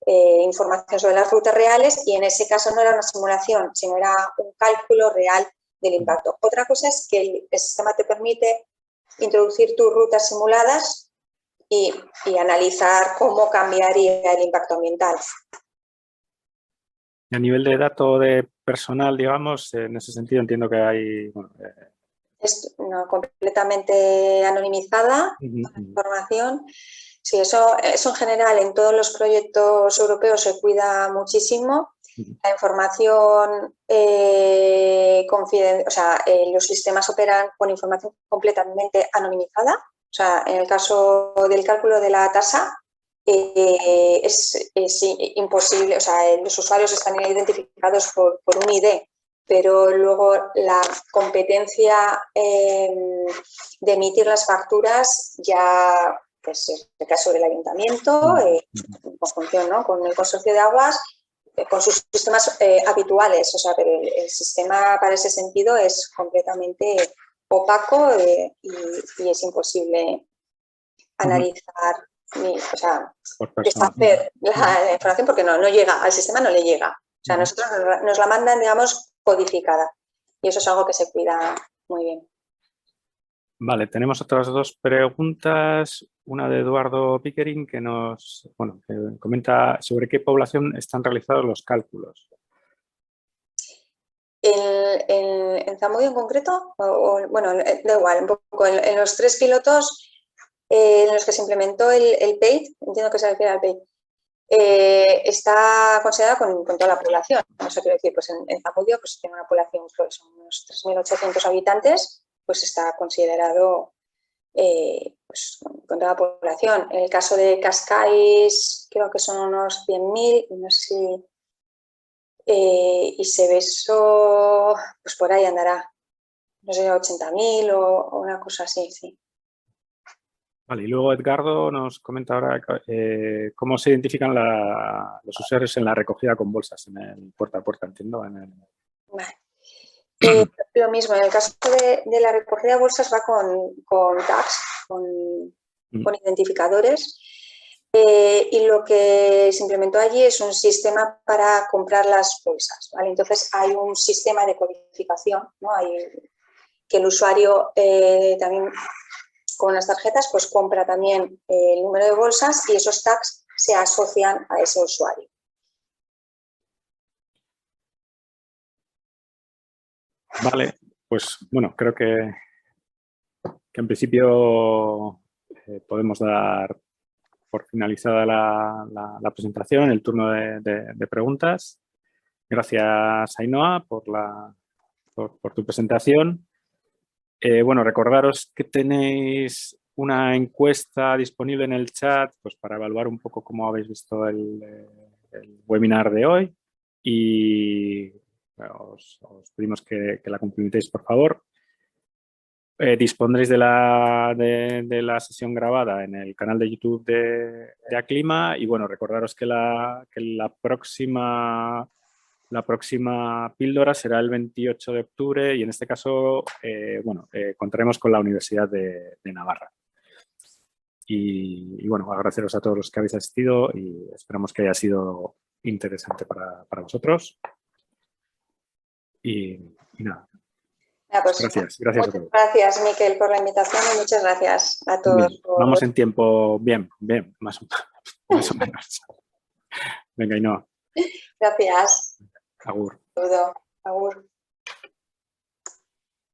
S2: información sobre las rutas reales y en ese caso no era una simulación, sino era un cálculo real del impacto. Otra cosa es que el sistema te permite introducir tus rutas simuladas y analizar cómo cambiaría el impacto ambiental.
S1: Y a nivel de dato de personal, digamos, en ese sentido entiendo que hay... Bueno,
S2: es completamente anonimizada la información. Sí, eso en general en todos los proyectos europeos se cuida muchísimo. La información confidencial, o sea, los sistemas operan con información completamente anonimizada. O sea, en el caso del cálculo de la tasa, es imposible, o sea, los usuarios están identificados por un ID, pero luego la competencia de emitir las facturas ya, pues es el caso del ayuntamiento, en conjunción, ¿no? Con el consorcio de aguas, con sus sistemas habituales, o sea, pero el sistema para ese sentido es completamente opaco y es imposible analizar, o sea, deshacer la información porque no llega, al sistema no le llega. O sea, nosotros nos la mandan, digamos, codificada y eso es algo que se cuida muy bien.
S1: Vale, tenemos otras dos preguntas. Una de Eduardo Pickering que nos comenta sobre qué población están realizados los cálculos.
S2: ¿En Zamudio en concreto? Bueno, da igual, un poco. En los 3 pilotos en los que se implementó el PEIT, entiendo que se refiere al PEIT, está considerada con toda la población. Eso quiero decir, pues en Zamudio pues, tiene una población, pues, son unos 3.800 habitantes, pues está considerado pues, con toda la población. En el caso de Cascais, creo que son unos 100.000, no sé si... y Seveso, pues por ahí andará, no sé, 80.000 o una cosa así, sí.
S1: Vale, y luego Edgardo nos comenta ahora cómo se identifican los usuarios en la recogida con bolsas, en el puerta a puerta, entiendo.
S2: Vale. Lo mismo, en el caso de la recogida de bolsas va con tags, con identificadores. Y lo que se implementó allí es un sistema para comprar las bolsas, ¿vale? Entonces hay un sistema de codificación, ¿no? Que el usuario también con las tarjetas pues compra también el número de bolsas y esos tags se asocian a ese usuario.
S1: Vale, pues bueno, creo que en principio podemos dar por finalizada la presentación, el turno de preguntas. Gracias, Ainhoa, por tu presentación. Bueno, recordaros que tenéis una encuesta disponible en el chat pues, para evaluar un poco cómo habéis visto el webinar de hoy y os pedimos que la cumplimentéis, por favor. Dispondréis de la sesión grabada en el canal de YouTube de Aclima y bueno, recordaros que la próxima píldora será el 28 de octubre y en este caso, contaremos con la Universidad de Navarra. Y bueno, agradeceros a todos los que habéis asistido y esperamos que haya sido interesante para vosotros. Y nada.
S2: Pues,
S1: gracias a todos.
S2: Gracias, Miquel, por la invitación y muchas gracias a todos.
S1: Bien, vamos en tiempo bien, más o menos. Venga, Ainhoa.
S2: Gracias.
S1: Agur.
S2: Saludo. Agur.